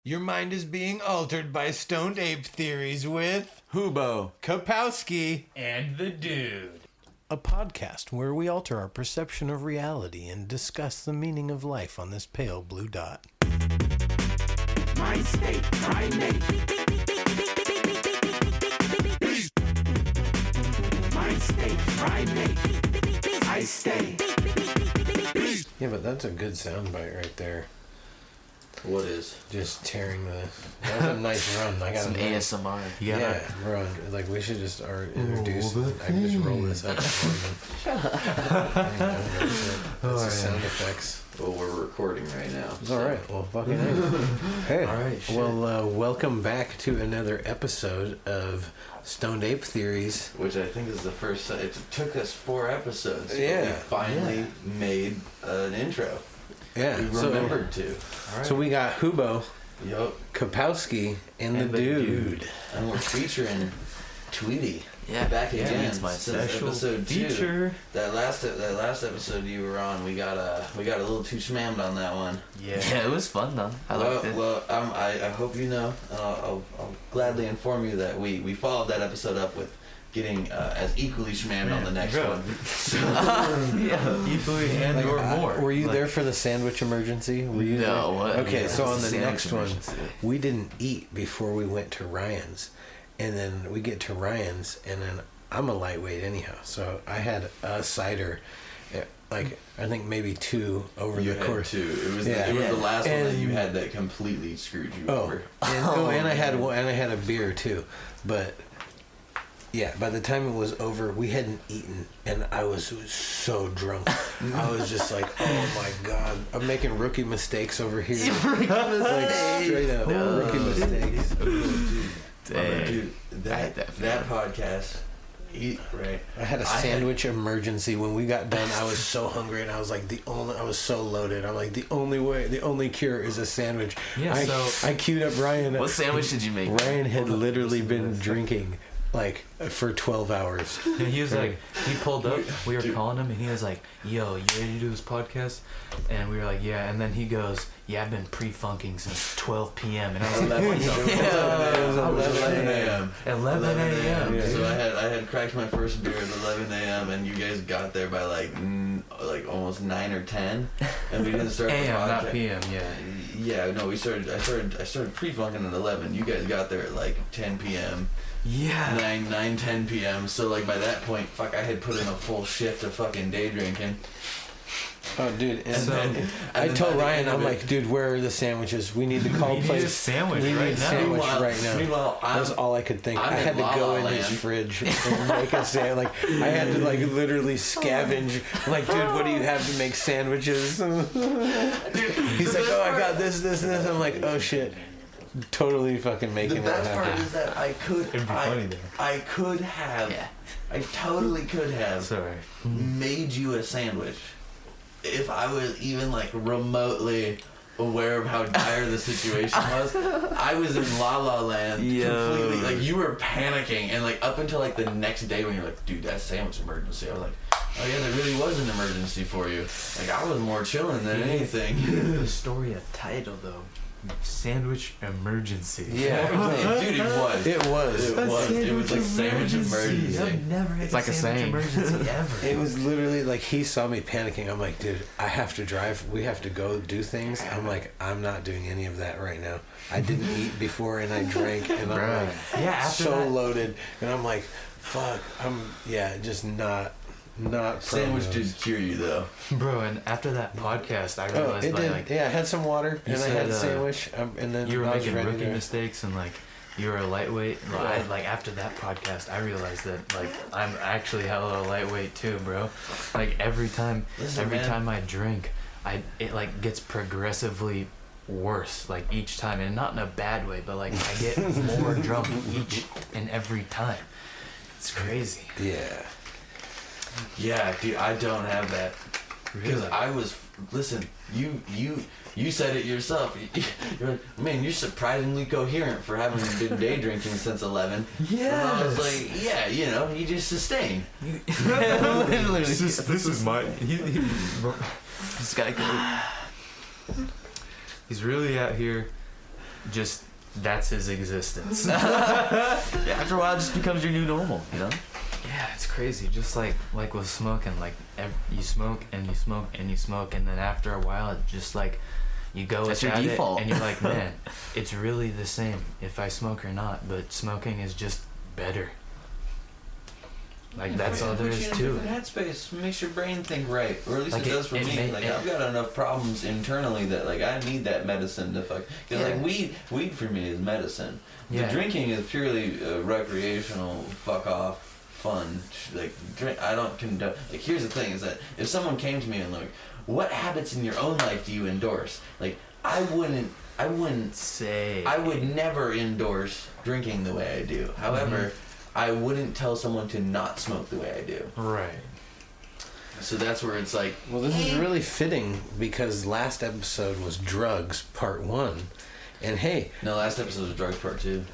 Your mind is being altered by stoned ape theories with Hubo, Kapowski, and the Dude. a podcast where we alter our perception of reality and discuss the meaning of life on this pale blue dot. My state, primate. My state, primate. I stay. Yeah, but that's a good soundbite right there. what is? Just tearing the... That was a nice run. I got Some ASMR. Yeah, bro. Like, we should just introduce... I can just roll this up for them. That's the sound effects. Well, we're recording right now. It's alright. Well, fucking hey. Alright, shit. Well, welcome back to another episode of Stoned Ape Theories. Which I think is the first time. It took us 4 episodes. But Yeah. we finally made an intro. Yeah. We remembered to. So we got Hubo, Yup. Kapowski, and the dude. And we're featuring Tweety. Yeah, Back again. It's my Since special episode 2. feature. That last episode you were on, we got a little too smammed on that one. Yeah, it was fun though. I liked it. Well, I hope you know. I'll gladly inform you that we followed that episode up with getting as equally schmammed on the next one. Yeah, Equally and Like, or more. Were you there for the sandwich emergency? Were you No, there? what? Okay, Yeah, so on it's the a next sandwich one, emergency. we didn't eat before we went to Ryan's. And then we get to Ryan's, and then I'm a lightweight anyhow. So I had a cider, like, I think maybe 2 over You the had course. 2. It was Yeah. the last one that you And- had that completely screwed you Oh, over. and I had one, and I had a beer too, but yeah, by the time it was over, we hadn't eaten, and I was so drunk. I was just like, "Oh my god, I'm making rookie mistakes over here." Like straight up rookie mistakes. Dang. Dude, that podcast. Right. I had a sandwich emergency when we got done. I was so hungry, and I was like, I was so loaded. I'm like, the only cure is a sandwich. Yeah, I queued up Ryan. What sandwich did you make? Ryan had literally been drinking like for 12 hours. And he was like, he pulled up, we were calling him, and he was like, yo, you ready to do this podcast? And we were like, yeah. And then he goes, yeah, I've been pre-funking since 12 p.m. And I was like, what the It was 11 a.m. 11 a.m. Yeah. So I had cracked my first beer at 11 a.m. and you guys got there by like almost 9 or 10, and we didn't start the A.M., podcast. not p.m., yeah. Yeah, no, I started pre-funking at 11. You guys got there at like 10 p.m. Yeah. 10 p.m. So like by that point, fuck, I had put in a full shift of fucking day drinking. Oh, dude! And So- then I then told by the Ryan, end of I'm it- like, dude, where are the sandwiches? We need to call We need place. a sandwich we right need a now. sandwich right now. Meanwhile, That's all I could think. I'm I had in to La go La in his Land. fridge and make a sandwich. Like I had to like literally scavenge. Like, dude, what do you have to make sandwiches? He's like, oh, I got this. I'm like, oh shit. Totally fucking The making that best part happen. is that I could have. Yeah. I totally could have Sorry. made you a sandwich if I was even like remotely aware of how dire the situation was. I was in La La Land completely. Like you were panicking, and like up until like the next day when you're like, dude, that sandwich emergency. I was like, oh yeah, there really was an emergency for you. Like I was more chilling than anything. The story, a title though. Sandwich emergency. Yeah, Dude, it was. it was. It was like sandwich emergency. I've never had It's like a saying. emergency ever. It was literally like he saw me panicking. I'm like, dude, I have to drive. We have to go do things. I'm like, I'm not doing any of that right now. I didn't eat before and I drank and I'm like, Yeah, after so that- loaded. And I'm like, fuck. Just not Sandwich pro did those. cure you though. Bro, and after that podcast, I Oh, realized it did. like Yeah, I had some water You and I had a said, sandwich. And then you were I was making ready rookie to. mistakes and like you were a lightweight. Like after that podcast, I realized that like I'm actually hella lightweight too, bro. Like every time I drink, it like gets progressively worse like each time, and not in a bad way, but like I get more drunk each and every time. It's crazy. Yeah. Yeah, dude, I don't have that. Because I was, listen, you said it yourself. You're like, man, you're surprisingly coherent for having been day drinking since 11. Yeah. I was like, yeah, you know, you just sustain. Literally, this is my. Just gotta go. He's really out here just that's his existence. Yeah, after a while, it just becomes your new normal, you know? Yeah, it's crazy. Just like with smoking, like you smoke and you smoke and you smoke, and then after a while, it just like you go That's your without default. it, and you're like, man, it's really the same if I smoke or not. But smoking is just better. Like that's all there is to it. Headspace makes your brain think right, or at least Like it does for me. I've got enough problems internally that like I need that medicine to fuck. Cause like weed for me is medicine. Yeah. The drinking is purely recreational, fuck off, fun. Like drink. I don't condone. Like here's the thing: is that if someone came to me and like, what habits in your own life do you endorse? Like I wouldn't say. I would never endorse drinking the way I do. However. I wouldn't tell someone to not smoke the way I do. Right. So that's where it's like... Well, this is really fitting because last episode was drugs part 1. And hey... No, last episode was drugs part 2.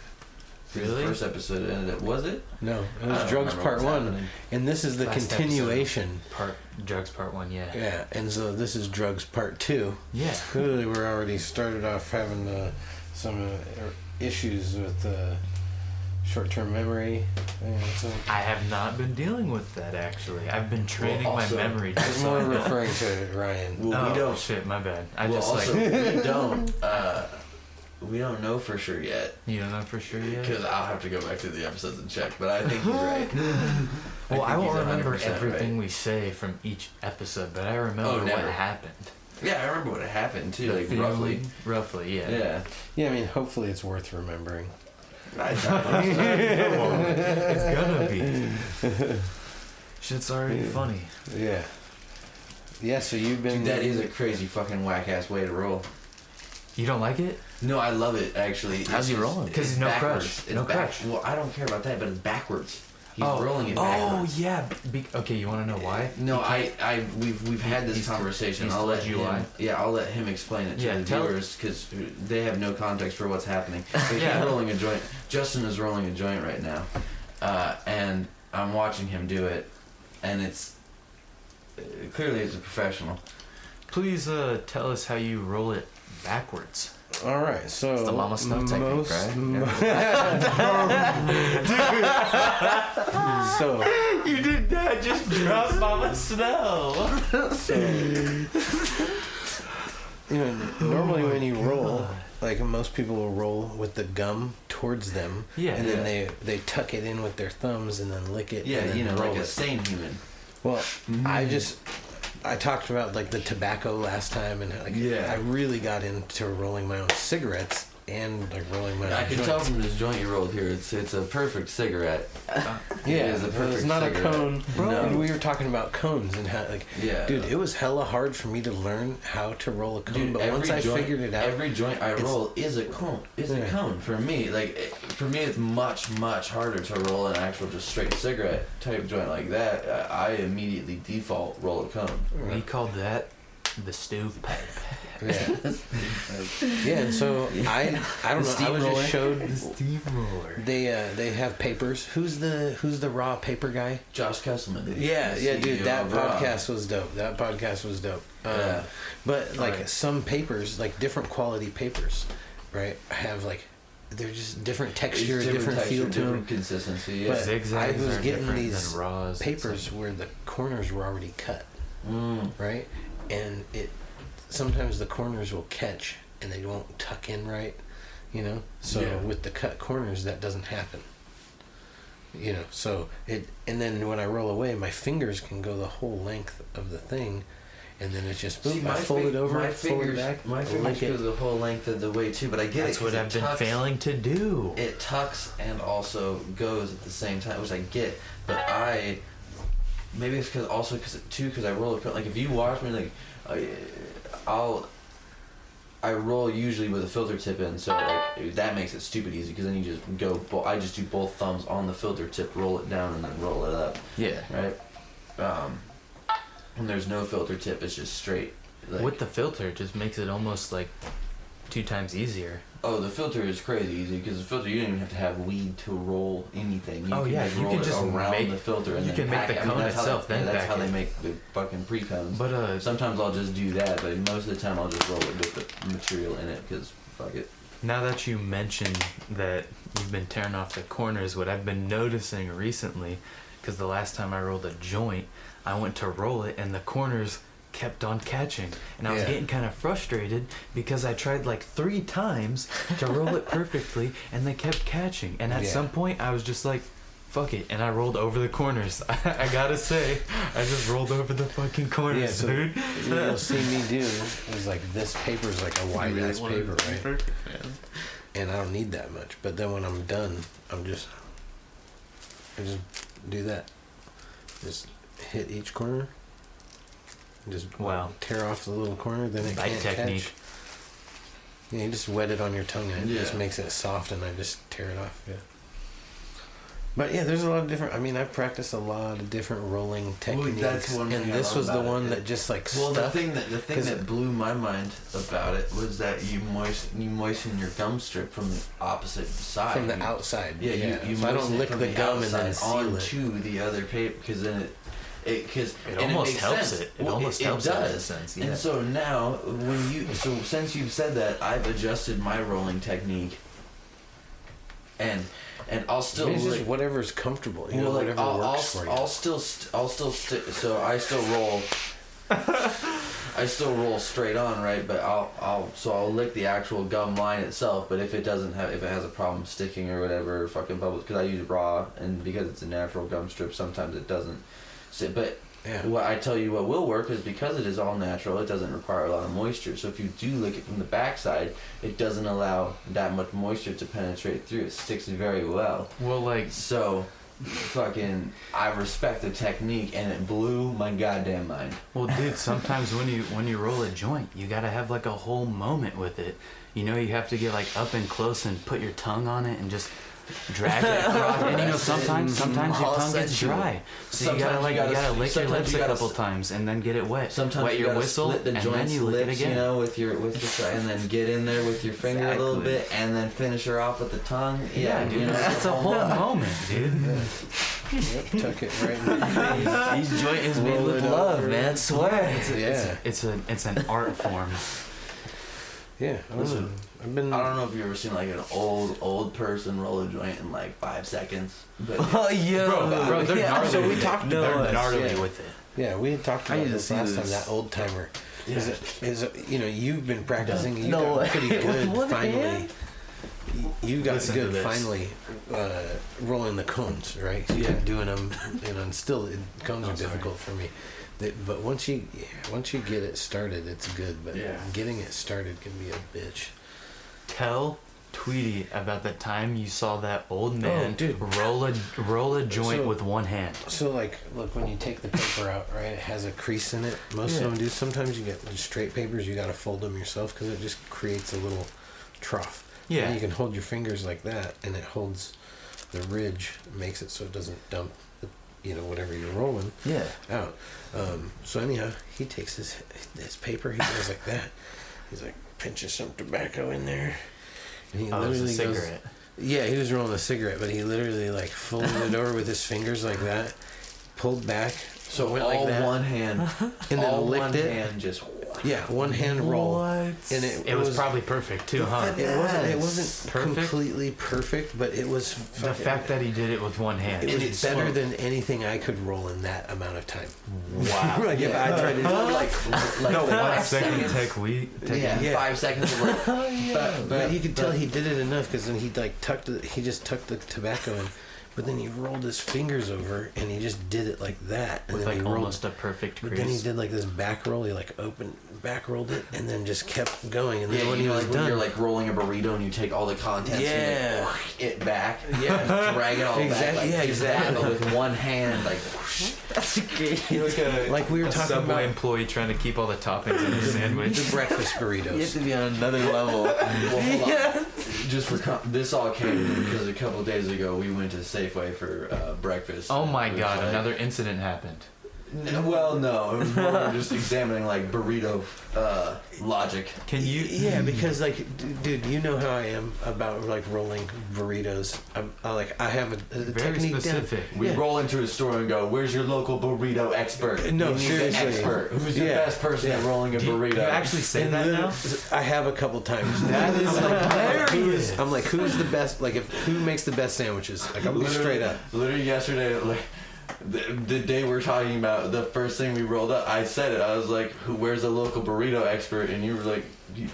Really? The first episode ended up... Was it? No, it was drugs part 1. And this is the last continuation. Drugs part 1, yeah. Yeah, and so this is drugs part 2. Yeah. Clearly we're already started off having some issues with... short-term memory. So. I have not been dealing with that actually. I've been training my memory. I was more referring to Ryan. Well, we don't. Shit, my bad. We don't know for sure yet. You don't know for sure yet? Because I'll have to go back to the episodes and check. But I think he's right. Well, I won't remember 100% everything right. we say from each episode, but I remember what happened. Yeah, I remember what happened too. Like roughly. Roughly, yeah. Yeah. Yeah, I mean, hopefully it's worth remembering. It's gonna be. Shit's already funny. Yeah. Yeah, so you've been... Dude, that is a crazy fucking whack-ass way to roll. You don't like it? No, I love it, actually. How's he rolling? Because it's no backwards. crush. It's No back- crush. Well, I don't care about that, but it's backwards. He's rolling it backwards. Oh, yeah. Okay, you want to know why? No, we've had this conversation. I'll let you. I'll let him explain it to the viewers because they have no context for what's happening. He's rolling a joint. Justin is rolling a joint right now, and I'm watching him do it, and it's clearly he's a professional. Please tell us how you roll it backwards. All right, so it's the Mama Snow technique, right? So you did not just drop Mama Snow. So normally when you roll, like most people will roll with the gum towards them, and then they tuck it in with their thumbs and then lick it. Yeah, and then roll like it. a sane human. Well, I talked about like the tobacco last time, and I really got into rolling my own cigarettes and like rolling my own I can joints. tell from this joint you rolled here, it's a perfect cigarette. It's a perfect. It's not cigarette. a cone, bro. No. And we were talking about cones and how dude, it was hella hard for me to learn how to roll a cone. But once I figured it out, every joint I roll is a cone. A cone for me. Like for me, it's much harder to roll an actual just straight cigarette type joint like that. I immediately default roll a cone. We called that the stovepipe. Yeah, and so I don't know. I was just showed the steamroller. They have papers. Who's the raw paper guy? Josh Kesselman. Yeah, dude. That Raw. podcast was dope. But like some papers, like different quality papers, right? Have like they're just different texture, different feel to them, different consistency. Yeah. But Zigzags I was are getting different these than raws. papers where the corners were already cut, right? And sometimes the corners will catch and they won't tuck in right, So with the cut corners, that doesn't happen. So and then when I roll away, my fingers can go the whole length of the thing, and then it's just boom. I fold it over, fold it back. My fingers go the whole length of the way too, but I get That's it. what I've been failing to do. It tucks and also goes at the same time, which I get, but maybe it's because I roll a cone. Like if you watch me, like I roll usually with a filter tip in, so like that makes it stupid easy because then you just go. I just do both thumbs on the filter tip, roll it down, and then roll it up. Yeah. Right. When there's no filter tip, it's just straight. Like, with the filter, it just makes it almost like 2 times easier. Oh, the filter is crazy easy because the filter you don't even have to have weed to roll anything. You you can just around make the filter and you then can make pack the it. cone That's itself. that's how they make the fucking pre-cones. But sometimes I'll just do that, but most of the time I'll just roll it with the material in it because fuck it. Now that you mentioned that you've been tearing off the corners, what I've been noticing recently, because the last time I rolled a joint, I went to roll it and the corners kept on catching, and I was getting kind of frustrated because I tried like 3 times to roll it perfectly and they kept catching, and at some point I was just like, fuck it, and I rolled over the corners. I gotta say, I just rolled over the fucking corners, dude. You'll see me do is like, this paper is like a wide ass paper, right? Perfect, and I don't need that much, but then when I'm done, I just do that, just hit each corner. Just tear off the little corner, then it can't technique. catch. Yeah, you just wet it on your tongue and it just makes it soft, and I just tear it off. Yeah. But yeah, there's a lot of different. I mean, I've practiced a lot of different rolling techniques, and this was the one that just like stuck. The thing that blew my mind about it was that you moisten your gum strip from the opposite side, from the outside. Yeah, you so I don't lick the gum and then seal it onto the other paper, because then it almost helps sense. it. It almost helps it it in a does. sense. Yeah. And so now, since you've said that, I've adjusted my rolling technique, and I'll still just whatever's comfortable. You know, whatever works for you. I'll still stick. So I still roll. I still roll straight on, right? But I'll lick the actual gum line itself. But if it has a problem sticking or whatever, fucking bubbles, because I use raw, and because it's a natural gum strip, sometimes it doesn't sit. But what I tell you, what will work is, because it is all natural, it doesn't require a lot of moisture. So if you do lick it from the backside, it doesn't allow that much moisture to penetrate through. It sticks very well. Well, like, so fucking, I respect the technique, and it blew my goddamn mind. Well, dude, sometimes when you roll a joint, you gotta have like a whole moment with it. You know, you have to get like up and close and put your tongue on it and just drag it across. And you know, sometimes your tongue gets dry, so you gotta lick your lips a couple times and then get it wet. Sometimes wet you your whistle, split the and joint's then you lick lips, it again. you know, with your and then get in there with your finger a little bit, and then finish her off with the tongue. Yeah, dude, you know, it's a whole moment, dude. Tuck it right in the Each joint is made with love, man. I swear. It's an art form. Yeah, listen, I don't know if you've ever seen like an old person roll a joint in like 5 seconds. But oh yeah, bro, they're gnarly. So we talked about they're gnarly with it. Yeah, we had talked about this last time. That old timer. Yeah. Is you know, you've been practicing. You got pretty good finally. You got good finally rolling the cones, right? So you've been doing them, and still cones are difficult for me. But once you get it started, it's good. But getting it started can be a bitch. Tell Tweety about the time you saw that old man roll a joint with one hand. So like, look, when you take the paper out, right, it has a crease in it. Most of them do. Sometimes you get straight papers. You got to fold them yourself because it just creates a little trough. Yeah. And you can hold your fingers like that, and it holds the ridge, makes it so it doesn't dump whatever you're rolling out. So anyhow, he takes his paper, he goes like that. He's like, pinches some tobacco in there. And he literally cigarette. Yeah, he was rolling a cigarette, but he literally like folded it over with his fingers like that, pulled back. So went like that. One hand. And then licked one it. Hand just... Yeah, one hand roll. What? And it was probably perfect too, huh? It wasn't completely perfect, but it was the fact that he did it with one hand. It was better than anything I could roll in that amount of time. Wow. Like if I tried to do like no, 5 seconds. technique. 5 seconds of work. But you could tell he did it enough, because then he just tucked the tobacco in. But then he rolled his fingers over, and he just did it like that. And with then like he rolled, almost a perfect crease. But then he did like this back roll. He like back rolled it, and then just kept going. And then when he was done, when you're like rolling a burrito and you take all the contents and it back. Yeah. Drag it all back. Like, Exactly. But with one hand, like... That's great. Like we were talking Subway about employee trying to keep all the toppings in his sandwich. The breakfast burritos. You have to be on another level. Well, hold on. Just for this all came because a couple of days ago we went to Safeway for breakfast. Oh my god! Another incident happened. Well, no. It was more just examining like burrito logic. Can you? Yeah, because like, dude, you know how I am about like rolling burritos. I have a Very technique specific. We roll into a store and go, "Where's your local burrito expert?" No, You need the seriously. expert. Who's the best person at rolling a burrito? You actually say And that then- now? I have a couple times. That is hilarious. I'm like, who's the best? Like, who makes the best sandwiches? Like, I'm straight up. Literally yesterday, like the day we're talking about, the first thing we rolled up, I said it. I was like, "Where's the local burrito expert?" And you were like,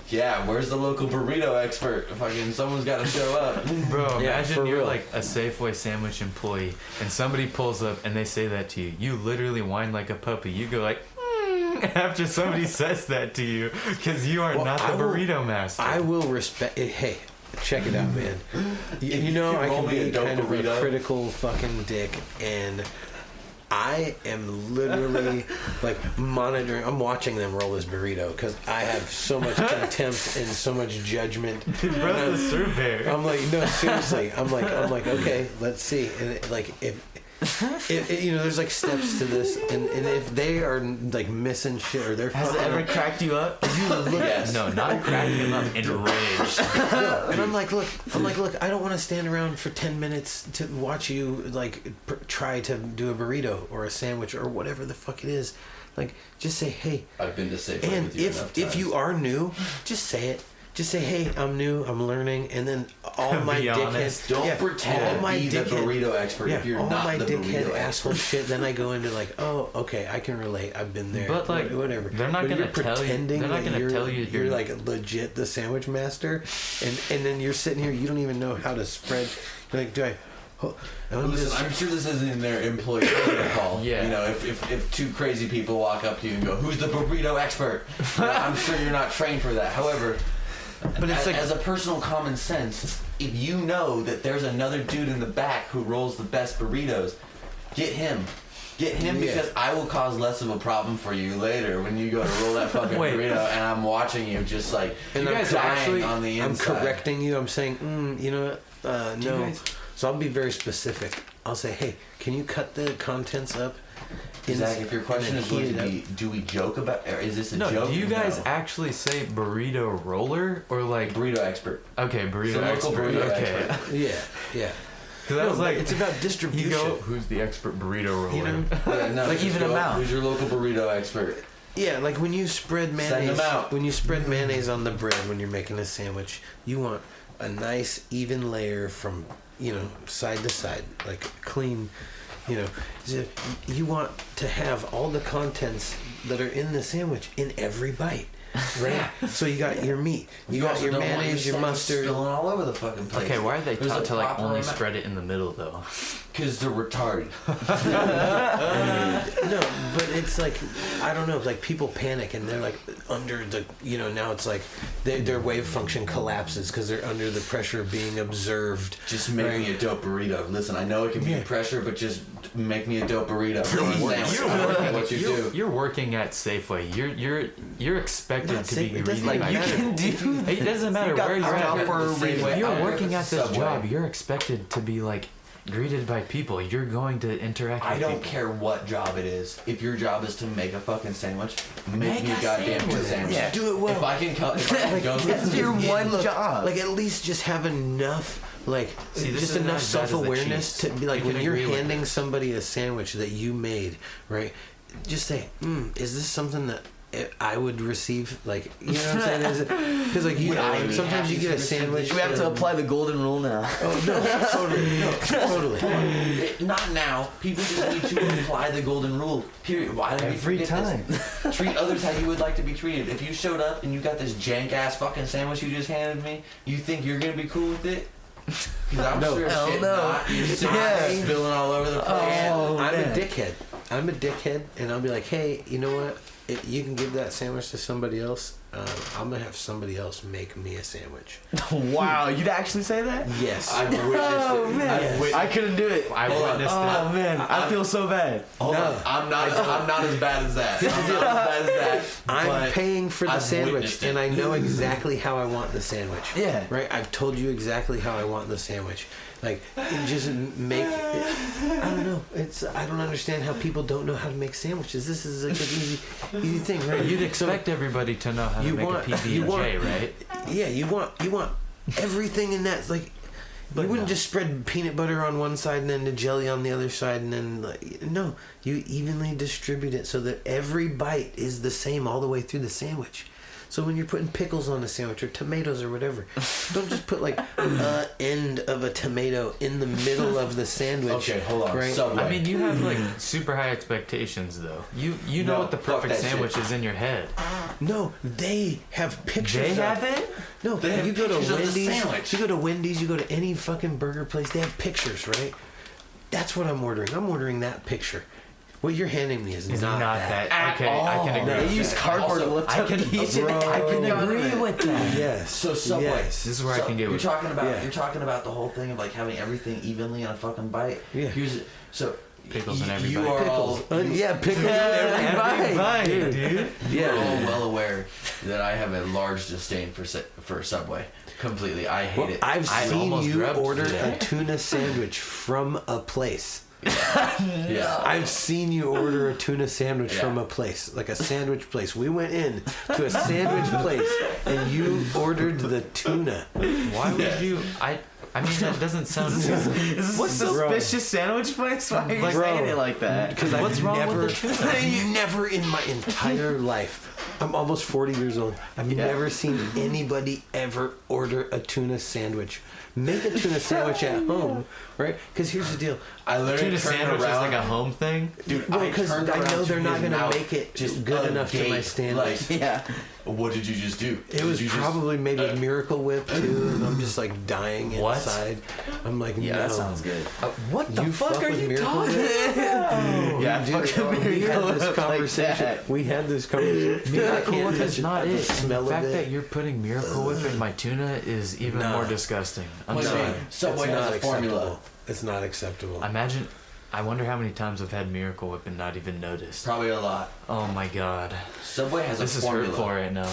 "Yeah, where's the local burrito expert? Fucking someone's got to show up." Bro, Yeah, imagine for you're real. like a Safeway sandwich employee and somebody pulls up and they say that to you. You literally whine like a puppy. You go like, after somebody says that to you because you are Well, not the I will- burrito master. I will respect it. Hey, check it out, man. You know, I roll can me a be dope kind of a burrito. critical fucking dick, and I am literally like monitoring. I'm watching them roll this burrito because I have so much contempt and so much judgment. Bro, the surveyor. I'm like, no, seriously. I'm like, okay, let's see. And like, if you know, there's like steps to this, and if they are like missing shit or they're Has it fucking ever cracked you up? Yes. No, not cracking him up, enraged. and I'm like, look, I don't want to stand around for 10 minutes to watch you like try to do a burrito or a sandwich or whatever the fuck it is. Like, just say, hey. I've been to Safeway And with you enough if you times. are new, just say it. Just say, hey, I'm new, I'm learning, and then all my Be dickheads. honest. Don't pretend all to my be the dickhead- burrito expert if you're all not my the dickhead burrito asshole expert. shit. Then I go into like, oh, okay, I can relate. I've been there. But, like, whatever. they're not But gonna you're tell you- pretending they're not that gonna you're, tell you you're you're- like legit the sandwich master, and then you're sitting here. You don't even know how to spread. You're like, do I? Oh, and I'm Listen, just- I'm sure this isn't in their employee protocol. Yeah. You know, if two crazy people walk up to you and go, "Who's the burrito expert?" You know, I'm sure you're not trained for that. However, But it's like- as a personal common sense, if you know that there's another dude in the back who rolls the best burritos, get him. Get him Yeah. because I will cause less of a problem for you later when you go to roll that fucking Wait. burrito and I'm watching you just like And you I'm guys dying actually on the I'm inside. correcting you. I'm saying, you know what? No. guys- So I'll be very specific. I'll say, hey, can you cut the contents up? in- Zach, if your question and is then going heat to it be, do we joke about, or is this a No, joke? do you guys No. actually say burrito roller or like burrito expert? okay burrito The local expert? burrito Okay, expert. up? Yeah, yeah. because I No, was but like, it's about you distribution. go, who's the expert burrito roller? You know? Yeah, no, Like just even go, amount. Who's your local burrito expert? Yeah, like when you spread Send mayonnaise. them out. When you spread mayonnaise on the bread when you're making a sandwich, you want a nice even layer from side to side, like clean. You want to have all the contents that are in the sandwich in every bite, right? So you got your meat, you got also your don't want mayonnaise, your sandwich mustard. spilling all over the fucking place. Okay, why are they There's taught a to like proper only amount- spread it in the middle though? Because they're retarded. No, but it's like I don't know. Like people panic and they're like under the now it's like their wave function collapses because they're under the pressure of being observed. Just make Right. me a dope burrito. Listen, I know it can be Yeah. pressure, but just make me a dope burrito. You're I don't know what you do. You're working at Safeway. You're expected Not to safe- be it doesn't greeted even by You matter. can do. It doesn't matter You got where the you're job at. for a Safeway. reason. If you're I work working at this Subway. job, you're expected to be like greeted by people. You're going to interact with I don't people. care what job it is. If your job is to make a fucking sandwich, make me a a goddamn sandwich. good sandwich. Yeah. Do it well. If I can go That's your one Look, job. Like at least just have enough. Like See, this just isn't enough as bad as the self-awareness to cheese. be like You can when you're agree with handing it. somebody a sandwich that you made, right? Just say, is this something that I would receive? Like, you know what I'm saying? Because like Would I be sometimes you happy get to a receive sandwich. this? We have to apply the golden rule now. Oh no, totally. Not now. People just need to apply the golden rule. Period. Why did we Every forget time. this? Treat others how you would like to be treated. If you showed up and you got this jank ass fucking sandwich you just handed me, you think you're gonna be cool with it? Because I'm No. sure Hell shit no. not. You're Yeah. spilling all over the place. Oh, I'm man. a dickhead. I'm a dickhead, and I'll be like, hey, you know what? You can give that sandwich to somebody else. I'm gonna have somebody else make me a sandwich. Wow, you'd actually say that? Yes. I've witnessed it. Man, I couldn't do it. I witnessed that. Oh man, I feel so bad. Hold on. I'm not as bad as that. I'm paying for the I've sandwich, witnessed it. and I know exactly how I want the sandwich. Yeah. Right? I've told you exactly how I want the sandwich. Like, just make... I don't know. I don't understand how people don't know how to make sandwiches. This is like an easy thing, right? You'd expect everybody to know how to make a PB&J, right? Yeah, you want everything in that. Like, you wouldn't just spread peanut butter on one side and then the jelly on the other side, and then no, you evenly distribute it so that every bite is the same all the way through the sandwich. So when you're putting pickles on a sandwich or tomatoes or whatever, don't just put like an end of a tomato in the middle of the sandwich. Okay, hold on. Right? Subway. I mean, you have like super high expectations, though. You know No, what the fuck perfect that sandwich shit. is in your head. No, they have pictures. They have it? No, They have you go to pictures of the Wendy's. sandwich. You go to Wendy's. You go to any fucking burger place. They have pictures, right? That's what I'm ordering. I'm ordering that picture. What you're handing me is It's not that. At Okay, I can all. agree. They with use that. cardboard to Also, lift I up can- each bro, and I every can one of agree it. with that. Yes. So Subway. Yes. This is where I can get You're with talking about Yeah. you're talking about the whole thing of like having everything evenly in a fucking bite. Yeah. Pickles in every you bite. are Pickles. all Yeah, pickles in every bite, dude. you're Yeah. all well aware that I have a large disdain for Subway. Completely, I hate it. I've I seen almost you rubbed order today. a tuna sandwich from a place. Yeah. I've seen you order a tuna sandwich Yeah. from a place, like a sandwich place. We went in to a sandwich place, and you ordered the tuna. Why would you? I mean, that doesn't sound. Is this a suspicious sandwich place? Why are you Bro. saying it like that? Because What's wrong with the tuna? I've never in my entire life, I'm almost 40 years old, I've never seen anybody ever order a tuna sandwich. Make a tuna sandwich at home, right? Because here's the deal. I literally Tuna turned sandwich is around. like a home thing. Dude, Well, I because turned I around know to they're not his going to mouth, make it just good enough to my agape, standards. Like, Yeah. what did you just do? It was Did you just- probably made with Miracle Whip too, and I'm just like dying What? inside. I'm like, Yeah, no. that sounds good. What the You fuck fuck are with you Miracle talking Whip? Yeah, Dude, fucking we had Miracle this Whip like conversation. that. We had this conversation. I Miracle can't Whip touch is it. not The it. smell The fact of it. that you're putting Miracle Whip in my tuna is even No. more disgusting. I'm Wait, sorry. wait. Subway It's has not a formula. acceptable. It's not acceptable. I wonder how many times I've had Miracle Whip and not even noticed. Probably a lot. Oh my god. Subway has This a is formula. hurtful right now.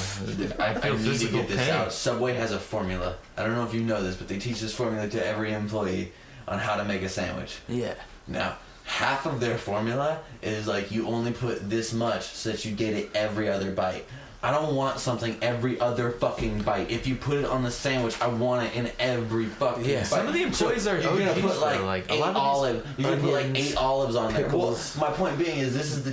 I I feel need to physical get this pain. out. Subway has a formula. I don't know if you know this, but they teach this formula to every employee on how to make a sandwich. Yeah. Now, half of their formula is like you only put this much so that you get it every other bite. I don't want something every other fucking bite. If you put it on the sandwich, I want it in every fucking Yeah. bite. Some of the employees are you're gonna OGs put like, though, like, a eight lot of these olive. You're gonna put like onions, 8 olives on there. Well, pickles. my point being is this is the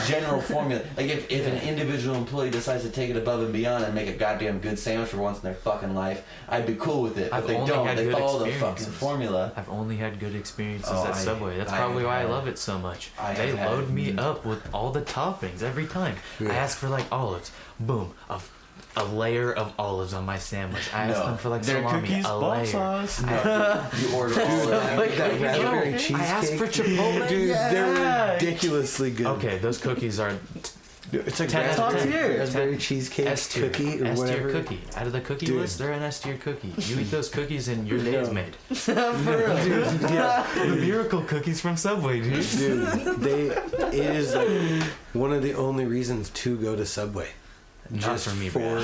general formula. Like if an individual employee decides to take it above and beyond and make a goddamn good sandwich for once in their fucking life, I'd be cool with it. But I've they only don't. had They good follow the experiences. fucking formula. I've only had good experiences Oh, at Subway. That's probably why I love it so much. They have had- load me up with all the toppings every time. I ask for like olives. Boom. A layer of olives on my sandwich. I ask No. them for like Their salami. cookies, A ball layer. sauce. You order all of that. Like that Yo, raspberry I cheesecake. asked for Chipotle. Dude, Yeah. they're ridiculously good. Okay, those cookies are It's like 10 out of 10. raspberry cheesecake S tier. cookie or S tier whatever. cookie. Out of the cookie Dude. list, they're an S tier cookie. You eat those cookies and your day is No. made. Yeah, The miracle cookies from Subway, dude. dude, it is like one of the only reasons to go to Subway. Not Just for me, for bro.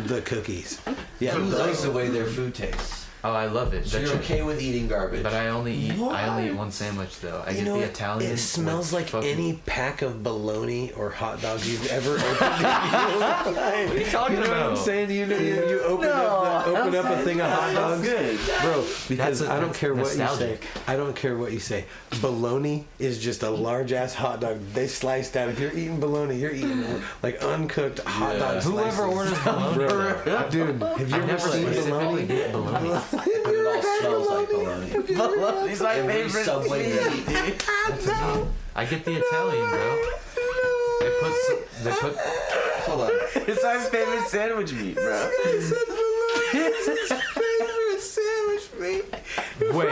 the cookies. Yeah, Who likes those, the way their food tastes? Oh, I love it. So That you're should- okay with eating garbage? But I only eat one sandwich though. I you get know, the Italian. it smells with like fucking- any pack of bologna or hot dogs you've ever opened. What are you talking know What I'm about? saying? You open up a thing of hot dogs, good. bro. Because That's I don't care what nostalgic. you say. I don't care what you say. Bologna is just a large ass hot dog. They sliced out. If you're eating bologna, you're eating like uncooked hot dog slices. Whoever orders bologna, Bro, dude, have you I ever never seen specifically bologna? get bologna. But it all smells like bologna. Bologna's my Every favorite Subway cheese. you eat. I get the Italian, bro. They put. Hold on. It's my favorite sandwich meat, bro. Wait.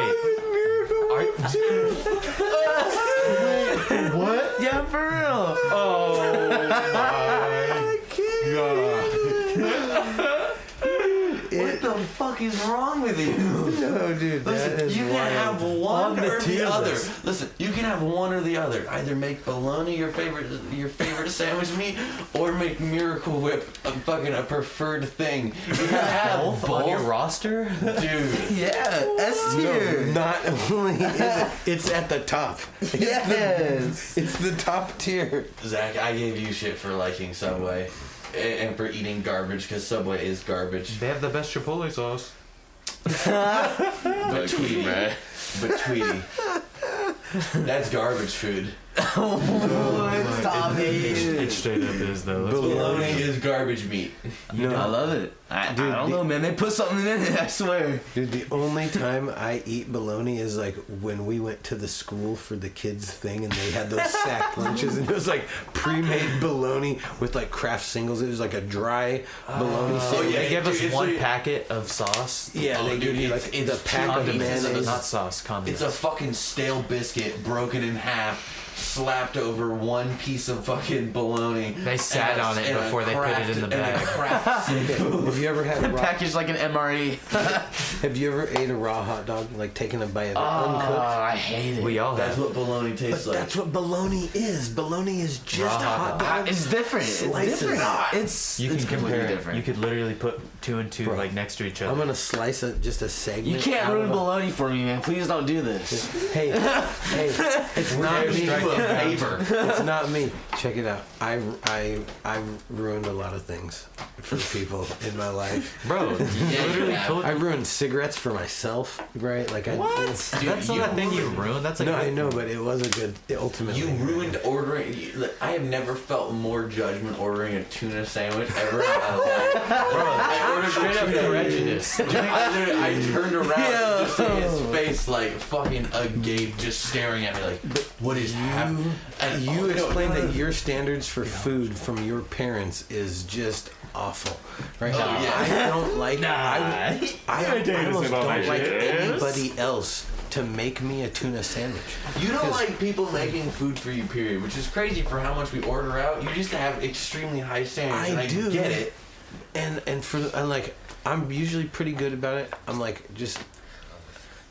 What? Yeah, for real. Oh my god. fuck is wrong with you? No, dude. Listen, you can have one On the or the tier other. list. Listen, you can have one or the other. Either make bologna your favorite sandwich meat, or make Miracle Whip a preferred thing. You can have Both on your roster? dude. Yeah, S tier. No, not only is it, it's at the top. Yes. It's the top tier. Zach, I gave you shit for liking Subway and for eating garbage because Subway is garbage. They have the best Chipotle sauce. But Tweety, that's garbage food. Stop It it. straight up is though. Let's be Bologna honest. is garbage meat. No, I love it. I don't know, man. They put something in it, I swear. dude, the only time I eat bologna is like when we went to the school for the kids thing and they had those sack lunches and it was like pre-made bologna with like Kraft singles. It was like a dry bologna sandwich. They give us Dude, it's one like- packet of sauce. Yeah, Oh, they dude, give you it's- like it's the pack of the condiments. mayonnaise. Not sauce, condiments. It's a fucking stale biscuit broken in half, slapped over one piece of fucking bologna. They sat on it before they put it in the bag. Have you ever had a raw? Packaged like an MRE. Have you ever ate a raw hot dog, like taking a bite of it Oh, uncooked? I hate it. We all That's have. what bologna tastes like. That's what bologna is. Bologna is just Raw hot hot dog. dog. It's different. Slices. It's different. It's You can completely compare it. different. You could literally put two and two Bro, like next to each I'm other. gonna slice just a segment. You can't out ruin of a- bologna for me, man. Please don't do this. Hey, it's not me. Do a favor. It's not me. Check it out. I ruined a lot of things for people in my life. Bro, you Yeah, literally yeah. told I ruined cigarettes for myself, right? Like I What? did. That's not a thing you ruined. That's like No, I know, but it was a good. Ultimately, You ruined ordering. I have never felt more judgment ordering a tuna sandwich ever in my life. Bro, I ordered straight up a tuna prejudice. I turned around and just see his face like fucking agape, just staring at me like, what is happening? And You explained that your standards for food from your parents is just awful, right? Oh, yeah. I don't like. I almost don't like anybody else to make me a tuna sandwich. You don't like people making food for you, period, which is crazy for how much we order out. You just have extremely high standards, and I do get it. and for I'm like I'm usually pretty good about it. I'm like just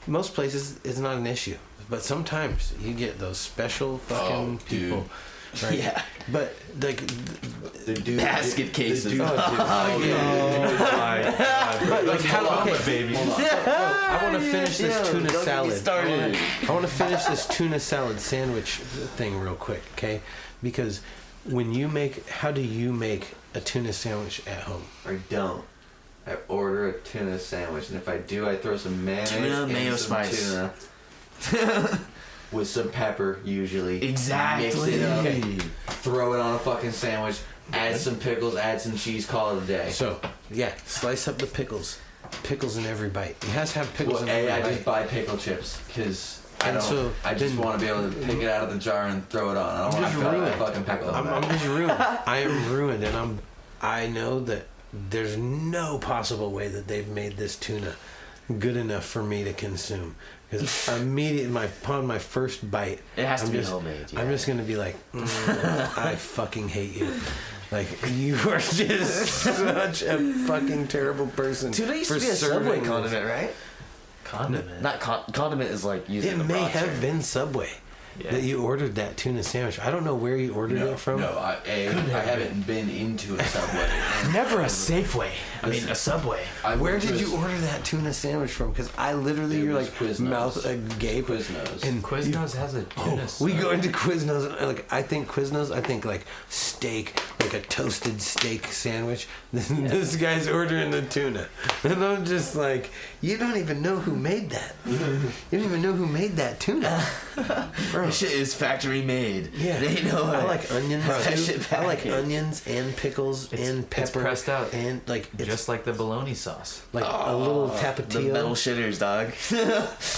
most places it's not an issue, but sometimes you get those special fucking Oh, dude. people. Right? Yeah. But like The dude, Basket cases. Oh, dude. But like how? Okay, baby. I want to finish this Yo, tuna don't get me salad. started. I want to finish this tuna salad sandwich thing real quick, okay? Because when you make, how do you make a tuna sandwich at home? I don't. I order a tuna sandwich, and if I do, I throw some mayonnaise Tuna, and mayo, some spice. tuna with some pepper, usually. Exactly. Mix it up, throw it on a fucking sandwich, add some pickles, add some cheese, call it a day. So, yeah, slice up the pickles. Pickles in every bite. It has to have pickles Well, in every I bite. just buy pickle chips because I And don't. so I just then- want to be able to pick it out of the jar and throw it on. I don't I'm want just to ruined. fucking pickle. I'm just ruined. I am ruined, and I know that there's no possible way that they've made this tuna good enough for me to consume. Because immediately, upon my first bite, It has to I'm be just, homemade. Yeah. I'm just gonna be like, I fucking hate you. Like you are just such a fucking terrible person. Tuna used for to be a serving Subway this. condiment, right? Condiment. Not condiment is like using It the may raw have term. been Subway Yeah. that you ordered that tuna sandwich. I don't know where you ordered it from. No, I haven't been into a Subway. Never a Safeway. I mean, a Subway. Where did you order that tuna sandwich from? Because I literally, It you're was like Quiznos. mouth agape. Quiznos. And Quiznos has a tuna we sub. go into Quiznos and like I think Quiznos. I think like steak, like a toasted steak sandwich. This guy's ordering the tuna, and I'm just like, you don't even know who made that. You don't even know who made that tuna, bro. This shit is factory made. Yeah, They know I it. like onions. That too. shit I like packaged. onions and pickles and pepper. It's pressed out. and like it's Just like the bologna sauce. like a little The tapatio, metal shitters, dog.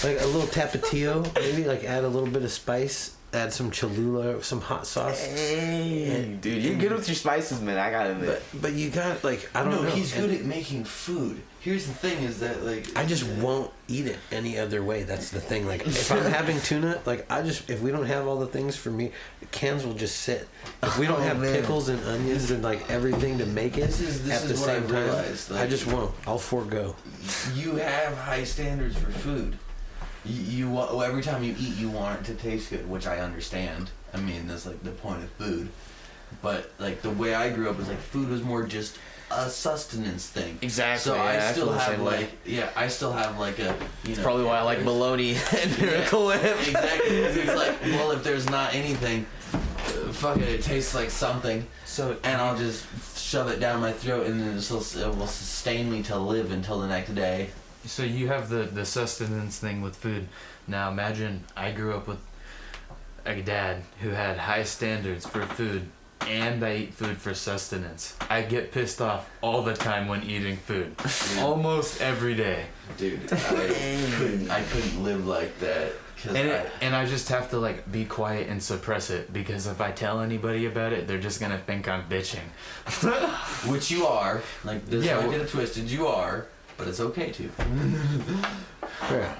like a little tapatio. Maybe like add a little bit of spice add some Cholula, some hot sauce. Hey, dude, you're good with your spices, man. I gotta admit. But you got like I don't know. No, he's good at making food. Here's the thing: is that like I just won't eat it any other way. That's the thing. Like if I'm having tuna, like if we don't have all the things for me, cans will just sit. If we don't have pickles and onions and like everything to make it This is at the what I same time, realized, like, I just won't. I'll forego. you have high standards for food. You every time you eat, you want it to taste good, which I understand. I mean, that's like the point of food. But like the way I grew up was like food was more just a sustenance thing. Exactly. So yeah, I still feel the have same like way. I still have like a That's probably why I like bologna and Miracle Whip. Exactly. 'Cause it's like, well, if there's not anything, fuck it tastes like something. So And I'll just shove it down my throat, and then it will sustain me to live until the next day. So you have the sustenance thing with food. Now imagine I grew up with a dad who had high standards for food, and I eat food for sustenance. I get pissed off all the time when eating food. Almost every day. Dude, I couldn't live like that. And I just have to like be quiet and suppress it, because if I tell anybody about it, they're just gonna think I'm bitching. Which you are. Like, this Yeah, might get it twisted. You are. But it's okay to. Yeah.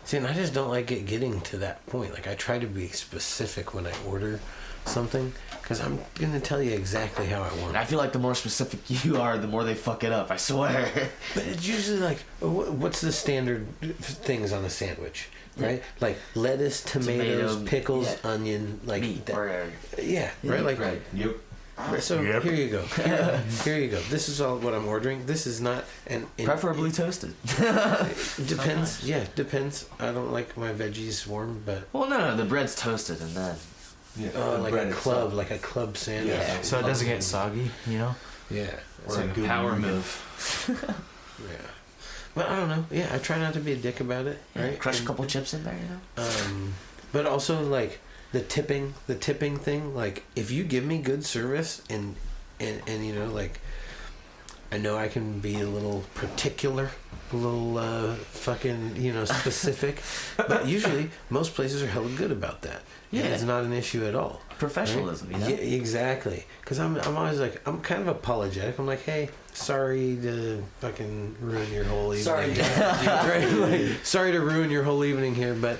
See, and I just don't like it getting to that point. Like I try to be specific when I order something, because I'm gonna tell you exactly how I want And it. I feel like the more specific you are, the more they fuck it up. I swear. But it's usually like, what's the standard things on a sandwich, right? Like lettuce, tomatoes, Tomato, pickles, yeah. onion, like Meat. that. Or, Yeah, right. Like Right. Yep. so. Yep. Here you go. Here you go. This is all what I'm ordering. This is not and preferably toasted. It depends. Yeah, depends. I don't like my veggies warm, but Well, no, the bread's toasted and then. Yeah. like bread a itself. club, like a club sandwich. Yeah. So it doesn't get soggy, you know? Yeah. It's Or a like a good power vegan. move. Yeah. But I don't know. Yeah, I try not to be a dick about it. Right. Crush a And, couple chips in there, you know? But also like the tipping thing. Like if you give me good service and you know, like I know I can be a little particular, a little fucking, you know, specific, but usually most places are hella good about that. Yeah. And it's not an issue at all. Professionalism, Right? you know? Yeah, exactly. Because I'm always like, I'm kind of apologetic. I'm like, hey, sorry to fucking ruin your whole evening. Sorry. Right? Like, sorry to ruin your whole evening here, but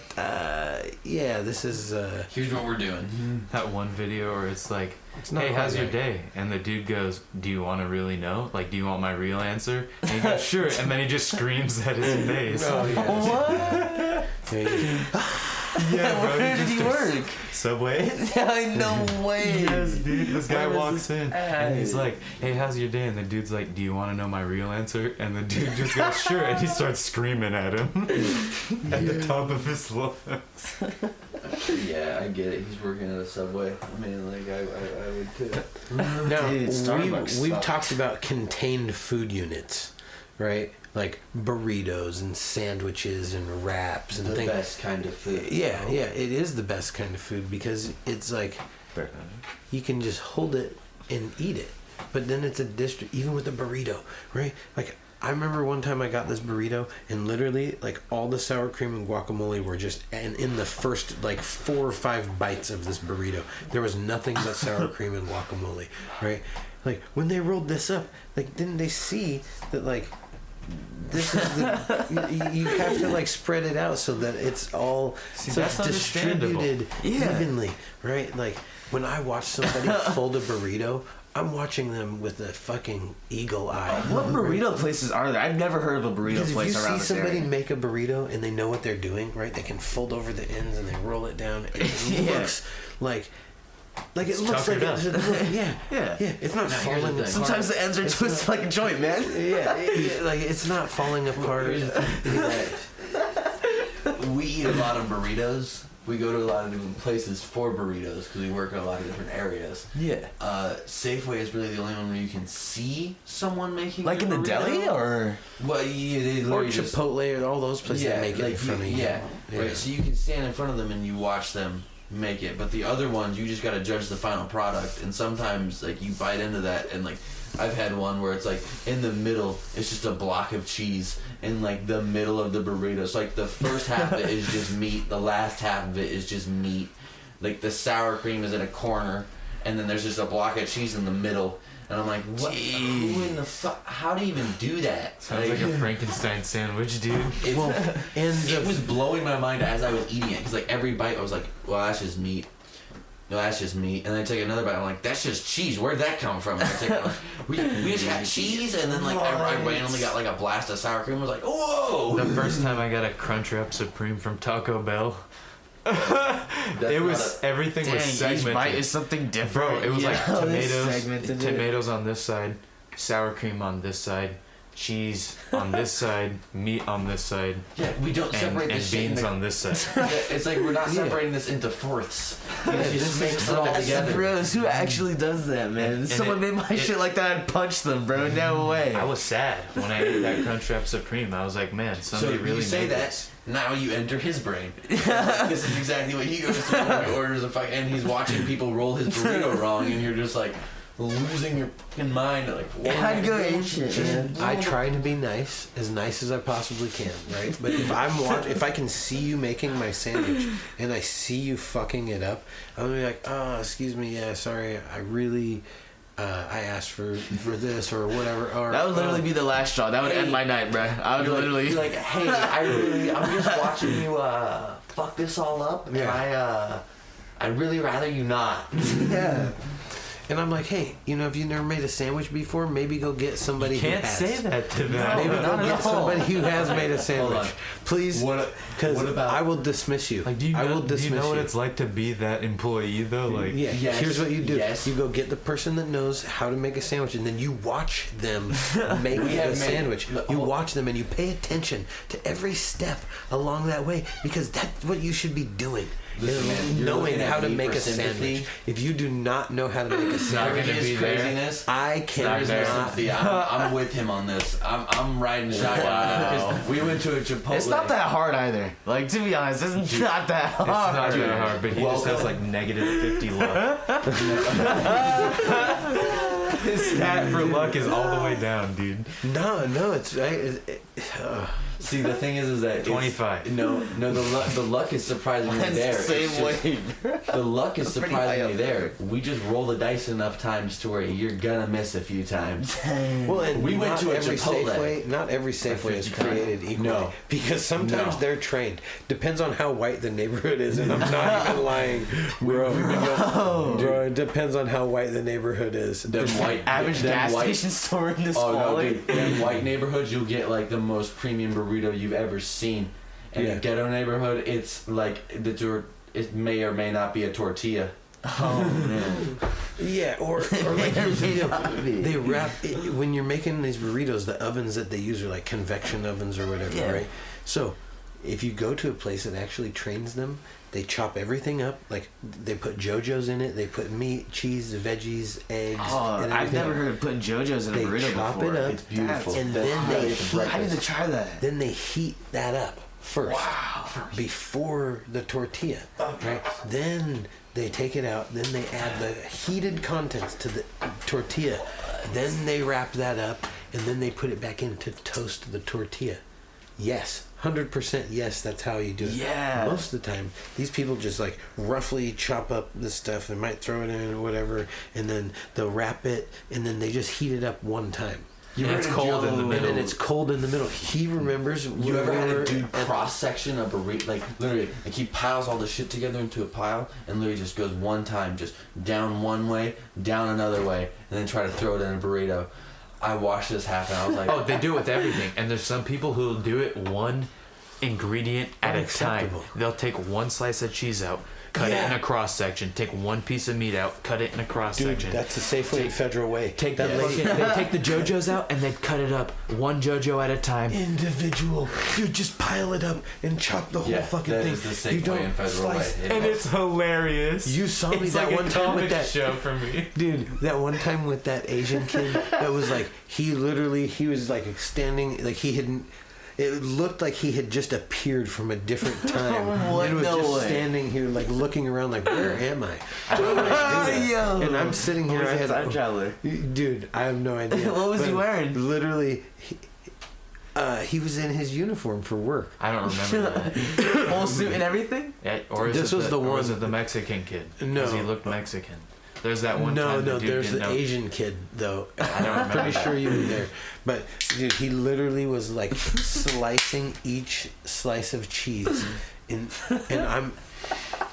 yeah, this is. Here's what we're doing. That one video where it's like, It's not hey, how's quite your right. day? And the dude goes, do you want to really know? Like, do you want my real answer? And he goes, sure. And then he just screams at his face. Oh, yeah. What? Yeah, bro. Where did he work? Subway? No way. Yes, dude. This guy Where was walks in and he's like, hey, how's your day? And the dude's like, do you want to know my real answer? And the dude just goes, sure. And he starts screaming at him at the top of his lungs. Yeah, I get it. He's working at a Subway. I mean, like, I would too. Now, Dude, Starbucks we've sucks. talked about contained food units, right? Like burritos and sandwiches and wraps and The things. best kind of food. Yeah, yeah, it is the best kind of food because it's like you can just hold it and eat it. But then it's a district, even with a burrito, right? Like I remember one time I got this burrito and literally like all the sour cream and guacamole were just and in the first like 4 or 5 bites of this burrito, there was nothing but sour cream and guacamole, right? Like when they rolled this up, like didn't they see that like this is the you have to like spread it out so that it's all so that's it's distributed Yeah. evenly, right? Like when I watch somebody fold a burrito, I'm watching them with a fucking eagle eye. What burrito places are there? I've never heard of a burrito Because if place you around see this somebody area. make a burrito and they know what they're doing, right? They can fold over the ends and they roll it down and it Yeah. looks like it looks like chocolate yeah, Yeah. yeah. It's not Now, here's falling the apart. thing. Sometimes the ends are It's twisted like a joint, man. Yeah, like it's not falling apart. We eat a lot of burritos. We go to a lot of different places for burritos because we work in a lot of different areas. Yeah. Safeway is really the only one where you can see someone making Like a in the burrito. deli, or? Well, yeah, they Or literally just Chipotle or all those places that make it in like front of you. yeah, right. So you can stand in front of them and you watch them make it. But the other ones, you just got to judge the final product. And sometimes, like, you bite into that, and like, I've had one where it's like in the middle, it's just a block of cheese in like the middle of the burrito. So like the first half of it is just meat, the last half of it is just meat. like the sour cream is in a corner, and then there's just a block of cheese in the middle. And I'm like, what? Who in the fuck? How do you even do that? Sounds like a Frankenstein sandwich, dude. It was blowing my mind as I was eating it. Because, like, every bite I was like, well, that's just meat. No, that's just meat. And then I take another bite. I'm like, that's just cheese. Where'd that come from? And I take like, we just got cheese. And then, like, I randomly got, like, a blast of sour cream. I was like, whoa! The first time I got a Crunchwrap Supreme from Taco Bell, everything was segmented. Each bite is something different. Bro, it was like Segmented tomatoes on this side, sour cream on this side, cheese on this side, meat on this side. Yeah, we don't separate and this shit beans on this side. It's like we're not separating this into fourths. Just mix it all together. Gross. Who actually does that, man? Someone made my shit like that and punched them, bro. No way. I was sad when I ate that Crunchwrap Supreme. I was like, man, somebody really say made that. this. Now you enter his brain. This is exactly what he goes through when he orders a and he's watching people roll his burrito wrong, and you're just like losing your fucking mind. Like, I'd go ape shit, man. I try to be nice as I possibly can, right? But if if I can see you making my sandwich and I see you fucking it up, I'm gonna be like, oh, excuse me, yeah, sorry, I really. I asked for this or whatever. Or, that would literally be the last straw. That would end my night, bro. I would literally be like, hey, I'm just watching you fuck this all up, and I'd really rather you not. Yeah. And I'm like, hey, if you've never made a sandwich before, maybe go get somebody who has. Can't say that to them. Maybe go get somebody who has made a sandwich. Please, because I will dismiss you. Like, do you know what it's like to be that employee, though? Like, yes, here's what you do. Yes. You go get the person that knows how to make a sandwich, and then you watch them make the sandwich. You watch them, and you pay attention to every step along that way, because that's what you should be doing. Listen, man, knowing how to make a sandwich. If you do not know how to make a sandwich, craziness. I cannot. I'm with him on this. I'm riding shotgun. Wow. We went to a Chipotle. It's not that hard either. Like, to be honest, it's not that hard. It's not that hard, but he just has like -50 luck. His stat for luck is all the way down, dude. No, it's See, the thing is that 25. The luck is surprisingly there. Same way. The luck is surprisingly there. We just roll the dice enough times to where you're gonna miss a few times. Well, and we went to a Chipotle. Not every Safeway is created equally. No. Because sometimes they're trained. Depends on how white the neighborhood is, and I'm not even lying, bro. Bro, it depends on how white the neighborhood is. Average gas station store in this quality. Dude, in white neighborhoods, you'll get like the most premium burrito you've ever seen. And in ghetto neighborhood, it's like it may or may not be a tortilla. Oh man. Yeah, or like they wrap it, when you're making these burritos, the ovens that they use are like convection ovens or whatever, right? So if you go to a place that actually trains them, they chop everything up. Like, they put JoJo's in it. They put meat, cheese, veggies, eggs. Oh, I've never heard of putting JoJo's in a burrito chop before. It up, it's beautiful. And then I need to try that. Then they heat that up first. Wow. Before the tortilla, right? Then they take it out. Then they add the heated contents to the tortilla. Then they wrap that up, and then they put it back in to toast the tortilla. Yes. 100% yes, that's how you do it. Yeah. Most of the time, these people just like roughly chop up this stuff and might throw it in or whatever, and then they'll wrap it, and then they just heat it up one time. It's cold in the middle. And then it's cold in the middle. He remembers. You ever had a dude cross section a burrito? Like, literally, like he piles all the shit together into a pile and literally just goes one time, just down one way, down another way, and then try to throw it in a burrito. I watched this happen. I was like, oh, they do it with everything. And there's some people who'll do it one ingredient at a time. They'll take one slice of cheese out, cut it in a cross section, take one piece of meat out, cut it in a cross section. That's the Safeway Federal way. They take the JoJo's out and they cut it up one JoJo at a time. Individual. You just pile it up and chop the whole fucking that thing. Is the Safeway and Federal way. And it's hilarious. You saw me it's that like one time with that show for me. Dude, that one time with that Asian kid that was like, he was like standing, like he hadn't. It looked like he had just appeared from a different time. And was just standing here, like looking around, like, where am I? And I'm sitting here. Time traveler. Dude, I have no idea. What was he wearing? Literally, He was in his uniform for work. I don't remember that. Whole suit and everything. Yeah, or is This it was the or one- was it the Mexican kid? No. 'Cause he looked Mexican. There's that one No, time no, the dude there's didn't the know. Asian kid though. I don't I'm remember. pretty sure you were there, but dude, he literally was like slicing each slice of cheese, and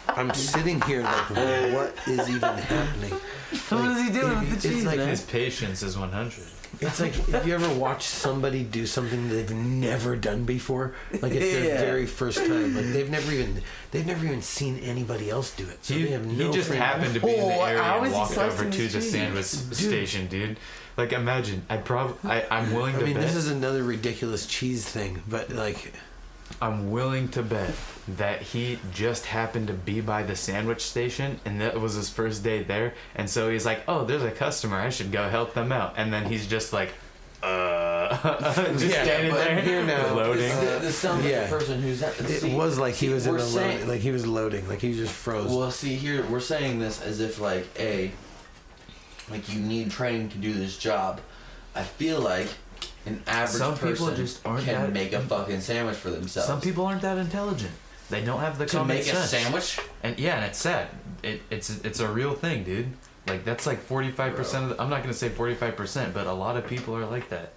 I'm sitting here like, what is even happening? What is he doing with the cheese, It's like man? His patience is 100. it's like, have you ever watched somebody do something they've never done before? Like it's their Yeah. very first time. Like they've never even seen anybody else do it. So He they have no just frame- happened to be in the Oh, area how and is he walked slicing over to his the cheese? sandwich station, dude. Like imagine, I'm willing to I mean, bet. this is another ridiculous cheese thing, but like, I'm willing to bet that he just happened to be by the sandwich station and that was his first day there, and so he's like, oh, there's a customer, I should go help them out, and then he's just like just Yeah, standing but there here now, loading. This sounds like Yeah. the person who's at the it was like he was in we're a saying- loading, like he was loading, like he just froze. Well, see here, we're saying this as if like like you need training to do this job. I feel like an average Some people person just aren't can that- make a fucking sandwich for themselves. Some people aren't that intelligent. They don't have the to common make sense. a sandwich. And yeah, and it's sad. It's a real thing, dude. Like that's like 45% of the, I'm not gonna say 45%, but a lot of people are like that.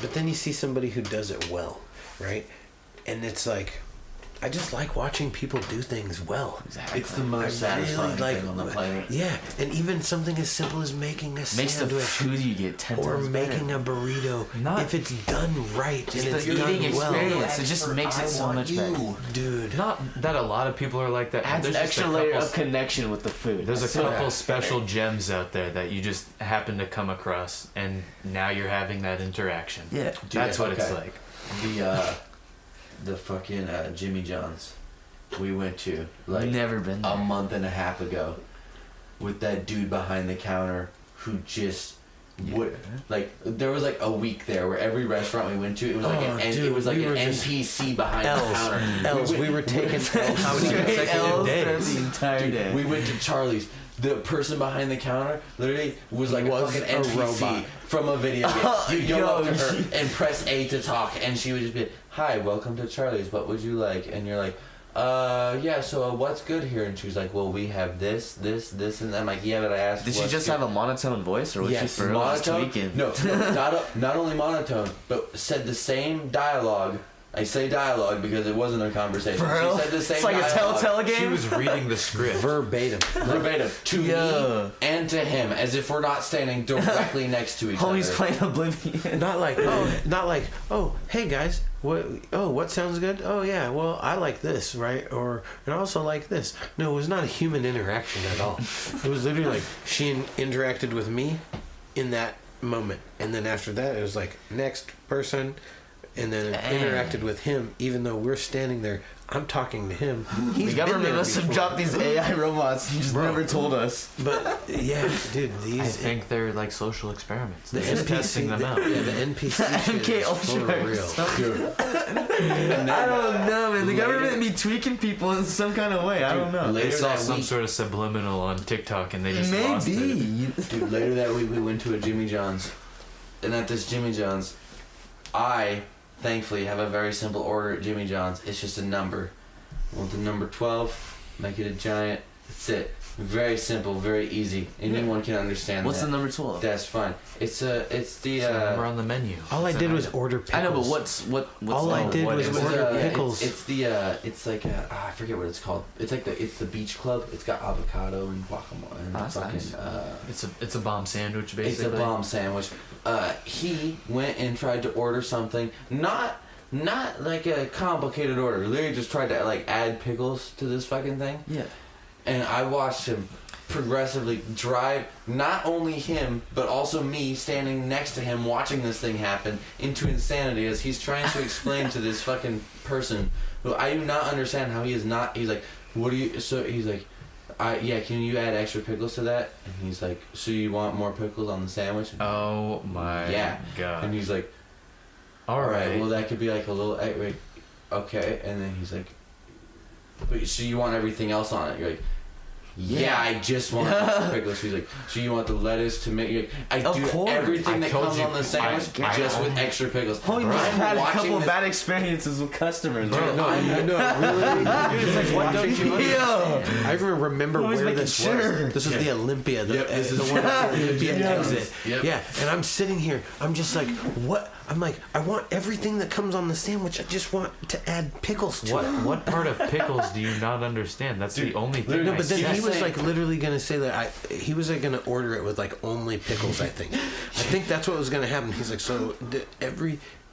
But then you see somebody who does it well, right? And it's like, I just like watching people do things well. Exactly. It's the most satisfying thing on the planet. Yeah, and even something as simple as making a Makes the sandwich food you get 10 or times making better. a burrito, Not- if it's done right Just and the it's done eating well, experience. It just makes it so much better. dude. Not that a lot of people are like that. Adds an There's just extra a layer couple- of connection with the food. There's a So- couple special gems out there that you just happen to come across, and now you're having that interaction. Yeah. That's what it's okay. like. The fucking Jimmy John's we went to like Never been there. a month and a half ago with that dude behind the counter who just would like there was like a week there where every restaurant we went to it was like dude, it was like we an were just NPC behind the counter. We were taking L's. How many consecutive L's days? the entire Dude, day. we went to Charlie's. The person behind the counter literally was like Was a fucking a NPC robot. from a video game. You'd go Yo, up to her and press A to talk, and she would just be, "Hi, welcome to Charlie's. What would you like?" And you're like, yeah. So what's good here?" And she's like, "Well, we have this, this, this," and I'm like, "Yeah, but I asked." Did she what's just good." have a monotone voice, or was Yes, she for real just monotone? tweaking? No, not only monotone, but said the same dialogue. I say dialogue because it wasn't a conversation. For real? She said the same It's like a dialogue. telltale game. She was reading the script. verbatim. Verbatim to Yeah. me and to him, as if we're not standing directly next to each Homie's other. playing Oblivion. Not like hey guys, what sounds good? Oh yeah, well I like this, right? Or and I also like this. No, it was not a human interaction at all. It was literally like she interacted with me in that moment, and then after that it was like next person, and then it interacted with him. Even though we're standing there, I'm talking to him. He's The been government there must have before. dropped these AI robots and just Bro. never told us. But yeah, dude, I these think they're like social experiments. the They're just NPC, testing them out. Yeah, the NPC shit MK is for Ultra or real. something. And I then, don't know, man. The later- government be tweaking people in some kind of way. I don't know. later They saw that some week- sort of subliminal on TikTok, and they just lost it. Maybe. Dude, later that week we went to a Jimmy John's, and at this Jimmy John's, I thankfully have a very simple order at Jimmy John's. It's just a number. I want the number 12, make it a giant. That's it. Very simple, very easy. Anyone can understand What's that. the number 12? That's fine. It's the It's the number on the menu. All I It's did an was item. order pickles. I know, but what's All I did what was is it? order pickles. It's like I forget what it's called. It's like it's the Beach Club. It's got avocado and guacamole and That's fucking. nice. It's a bomb sandwich, basically. It's a bomb sandwich. He went and tried to order something, not like a complicated order. Literally just tried to like add pickles to this fucking thing. Yeah. And I watched him progressively drive not only him but also me standing next to him watching this thing happen into insanity as he's trying to explain to this fucking person who I do not understand how he is not. He's like, what do you? So he's like, yeah, can you add extra pickles to that? And he's like, so you want more pickles on the sandwich? Oh my Yeah. god. And he's like, All right. well, that could be like a little, okay. And then he's like, but so you want everything else on it? You're like, yeah, I just want extra pickles. She's like, so you want the lettuce, tomato? I do everything that comes on the sandwich just with extra pickles. Homie, Bro, I've had a couple this- bad experiences with customers. Bro. No, really? Dude, it's like, what don't you I even remember Always where making this sure. was. This was the Olympia. This is the one at the Olympia exit. Yep. Yeah, and I'm sitting here. I'm just like, what? I'm like, I want everything that comes on the sandwich. I just want to add pickles to it. What part of pickles do you not understand? That's the only thing. No, I but then see. he was like literally gonna say that he was like gonna order it with like only pickles. I think that's what was gonna happen. He's like, so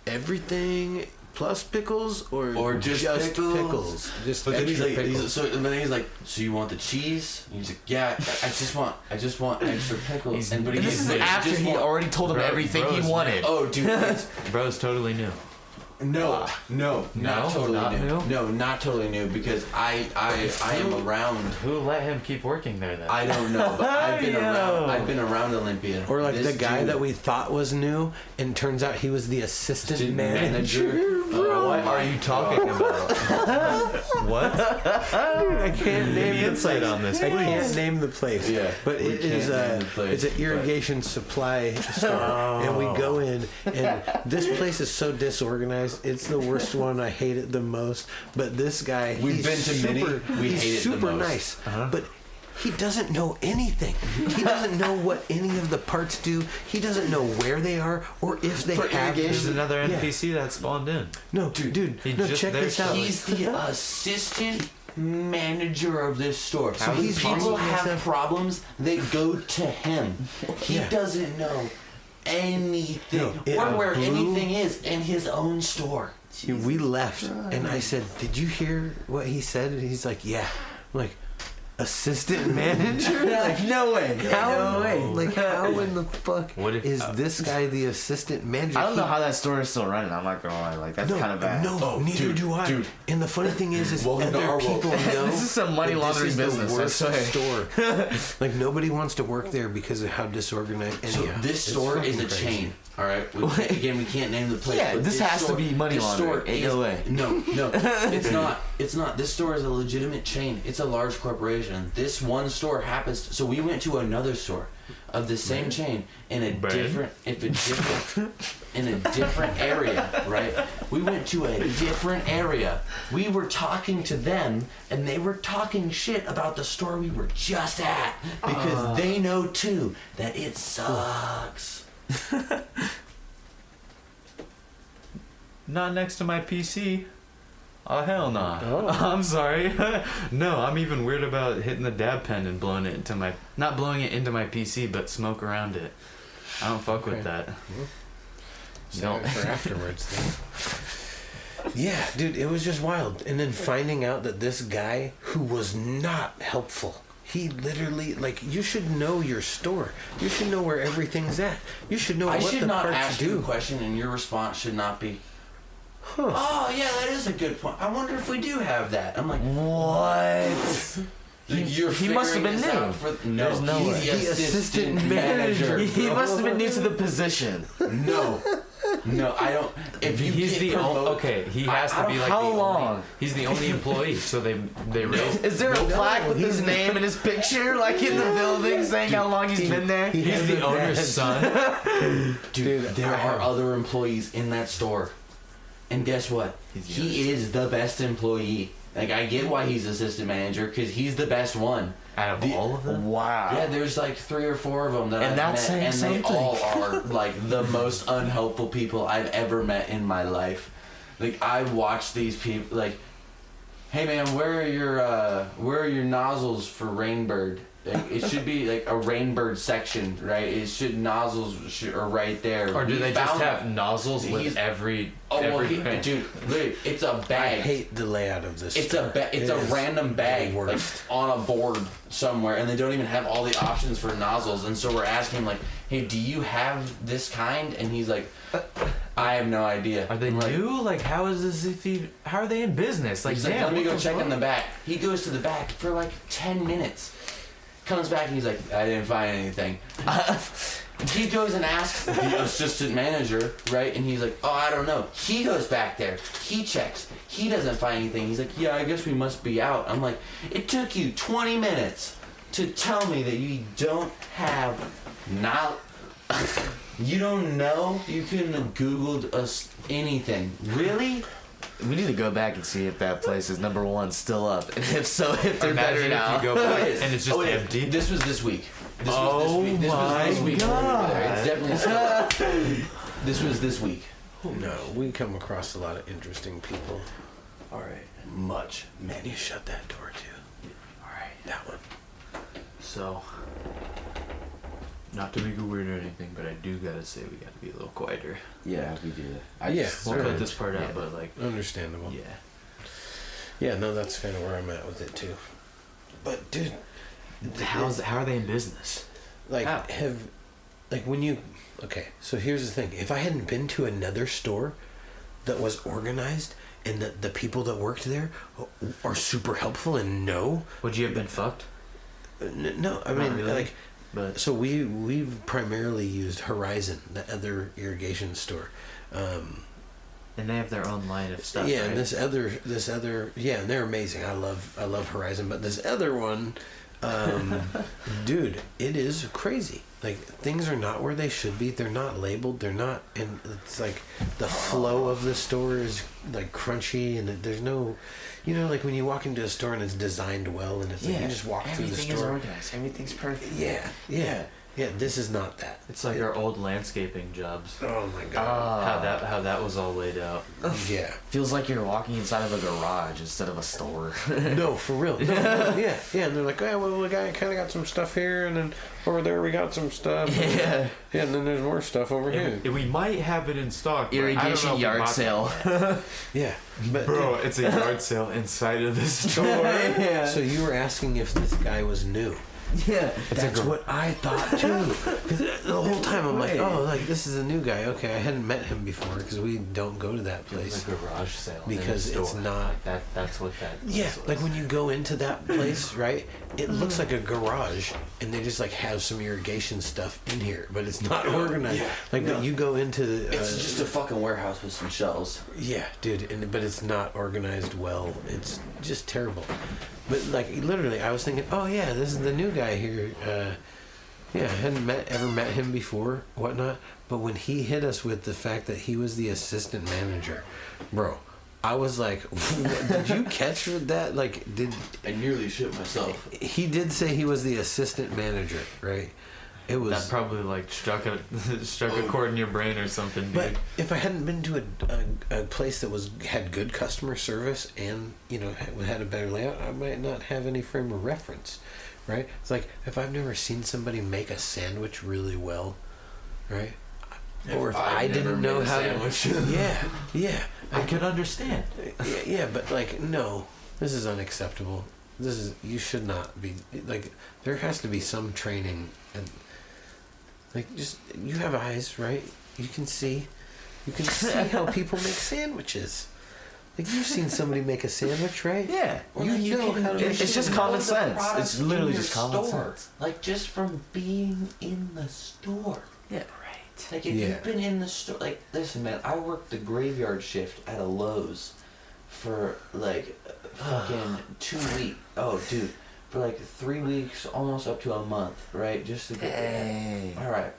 everything plus pickles or just pickles? Just But then extra he's like, pickles. so you want the cheese? And he's like, yeah, I just want extra pickles. But And this is after he already told him everything he wanted. Oh, dude, it's, Bro's totally new. no, not totally not new. new? No, not totally new because I am around. Who let him keep working there then? I don't know, but I've been around Olympia. Or like This the guy dude- that we thought was new, and turns out he was the assistant manager. What are you talking about? What? I can't name the insight place. on this, I please. can't name the place. Yeah, but we it can't is name the place, it's an irrigation supply store, and we go in, and this place is so disorganized. It's the worst one. I hate it the most. But this guy, We've he's been to many. We he's hate it the super most. nice, but. He doesn't know anything. He doesn't know what any of the parts do. He doesn't know where they are or if they have There's them. another Yeah. NPC that spawned in. No, dude, He's no, just check there this out. He's the assistant manager of this store. So he's people talking have himself- problems, they go to him. He Yeah. doesn't know anything No, it or where blew- anything is in his own store. We left, and I said, "Did you hear what he said?" And he's like, "Yeah." I'm like, "Assistant manager? Like, No way. how? No way. Like, how in the fuck What if- is this guy the assistant manager?" I don't know how that store is still running. I'm not gonna lie. Like that's No, kind of bad. no, neither dude, do I. dude. And the funny thing is Welcome to other our world. people know This is some money that laundering this is business, the I worst swear. store. Like nobody wants to work there because of how disorganized. And So yeah, this it's store is fucking a crazy. chain. All right. Again, we can't name the place. Yeah, but this has to store- be money this laundering. store Ain't is- no way. No, it's not. It's not. This store is a legitimate chain. It's a large corporation. This one store happens. So we went to another store of the same chain in a different area, right? We went to a different area. We were talking to them, and they were talking shit about the store we were just at because they know too that it sucks. Not next to my PC. Oh hell no. Oh. I'm sorry. No, I'm even weird about hitting the dab pen and blowing it into my not blowing it into my PC, but smoke around it. I don't fuck with that. Save it for afterwards. Then. Yeah, dude, it was just wild. And then finding out that this guy who was not helpful. He literally, like, you should know your store. You should know where everything's at. You should know I what should the not parts ask you a do. question, and your response should not be, Huh. "Oh, yeah, that is a good point. I wonder if we do have that." I'm like, What? He must have been new. No, There's no he's way. the assistant manager. He must have been new to the position. No, I don't. If you He's get the promoted, okay. He has to be like How the long? Only, he's the only employee, so they raise. Is there a plaque with his he's- name and his picture, like in the building, saying how long he's been there? He's the owner's son. Dude, there are other employees in that store, and guess what? He is the best employee. Like, I get why he's assistant manager because he's the best one. Out of all of them, Wow. Yeah, there's like 3 or 4 of them that And I've that's met, saying and something. they all are like the most unhelpful people I've ever met in my life. Like, I watch these people like, hey man, where are your nozzles for Rainbird? Like, it should be like a Rainbird section, right? It should are right there. or do We they just found- have nozzles with He's- every? Oh well, every dude, literally, it's a I bag. hate the layout of this. It's store. it's It a is random bag the like worst. on a board somewhere, and they don't even have all the options for nozzles. And so we're asking him like, "Hey, do you have this kind?" And he's like, "I have no idea." Are they I'm like, new? Like, how is this? How are they in business? Like, He's like, damn, "Let me what go the check fuck? in the back." He goes to the back for like 10 minutes. Comes back and he's like, "I didn't find anything." He goes and asks the assistant manager, right? And he's like, "Oh, I don't know." He goes back there. He checks. He doesn't find anything. He's like, "Yeah, I guess we must be out." I'm like, "It took you 20 minutes to tell me that you don't have you don't know? You couldn't have Googled us anything. Really? We need to go back and see if that place is number one still up, and if so, if they're better now. If you go back and it's just empty. This was this week. This Oh was this week. This my was this week. God. It's definitely still. This was this week. No, we come across a lot of interesting people. All right. Much. Man, you shut that door too. Alright. That one. So, not to make it weird or anything, but I do gotta say we gotta be a little quieter. Yeah, we do. Yeah, We'll sure. cut this part out, but like, Understandable. yeah. Yeah, no, that's kind of where I'm at with it too. But dude, How are they in business? like How? when you okay, so here's the thing. If I hadn't been to another store that was organized and the people that worked there are super helpful and know, Would you have been fucked? no, I Not mean really, like But so we've primarily used Horizon, the other irrigation store. and they have their own line of stuff. Yeah, right? and this other yeah, and they're amazing. I love Horizon, but this other one, dude, it is crazy. Like things are not where they should be. They're not labeled. They're not, and it's like the flow of the store is like crunchy, and there's no, like when you walk into a store and it's designed well, and it's like you just walk through the Everything is store. organized. Everything's perfect. Yeah. This is not that. It's like our old landscaping jobs. Oh my god. How that was all laid out. Yeah. Feels like you're walking inside of a garage instead of a store. No, for real. No, yeah. And they're like, well, we kind of got some stuff here, and then over there we got some stuff. Yeah. Yeah, and then there's more stuff over here. We might have it in stock. but I don't know Irrigation if we yard bought sale. that yet. Yeah. But Bro, it's a yard sale inside of the store. so you were asking if this guy was new. Yeah. That's what I thought too. 'Cause the whole time I'm like, oh, like this is a new guy. Okay, I hadn't met him before because we don't go to that place. It's a garage sale. Because in a it's store. not- Like that. That's what that. Yeah, place like was. when you go into that place, right? It looks like a garage, and they just like have some irrigation stuff in here, but it's not organized. Like, but you go into the. It's just a fucking warehouse with some shelves. Yeah, dude, but it's not organized well. It's just terrible. But like literally, I was thinking, oh yeah, this is the new guy here. Yeah, I hadn't ever met him before, whatnot. But when he hit us with the fact that he was the assistant manager, bro, I was like, did you catch that? Like, I nearly shit myself. he did say he was the assistant manager, right? It was. That probably like struck a chord in your brain or something, dude. But if I hadn't been to a place that had good customer service and had a better layout, I might not have any frame of reference, right? It's like if I've never seen somebody make a sandwich really well, right? Or if I didn't know how to, yeah, I could understand. yeah, but like no, this is unacceptable. You should not be like. There has to be some training and. Like, just, you have eyes, right? You can see how people make sandwiches. Like, you've seen somebody make a sandwich, right? Yeah. You know how to make It's just common sense. It's literally just common sense. Like, just from being in the store. Yeah. Right. Like, if you've been in the store, like, listen, man, I worked the graveyard shift at a Lowe's for, like, fucking 2 weeks. Oh, dude. For, like, 3 weeks, almost up to a month, right? Just to get Hey. All right.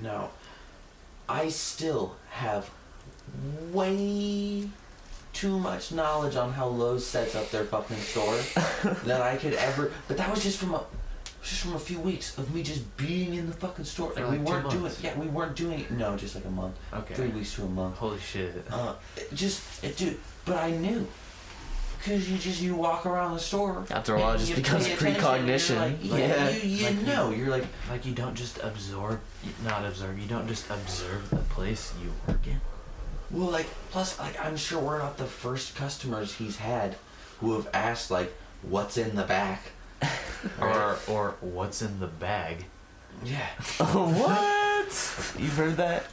No. I still have way too much knowledge on how Lowe's sets up their fucking store that I could ever. But that was just from a few weeks of me just being in the fucking store. For Like, like we 2 weren't doing. months. Yeah, we weren't doing. No, just like a month. Okay. 3 weeks to a month. Holy shit. Dude. But I knew. Because you walk around the store. After a while, it and just you becomes pay attention, precognition. and you're like, Yeah. You know. You're like. Like you don't just you don't just observe the place you work in. Well, like, plus, like, I'm sure we're not the first customers he's had who have asked, like, what's in the back? Or what's in the bag. Yeah. What? You've heard that?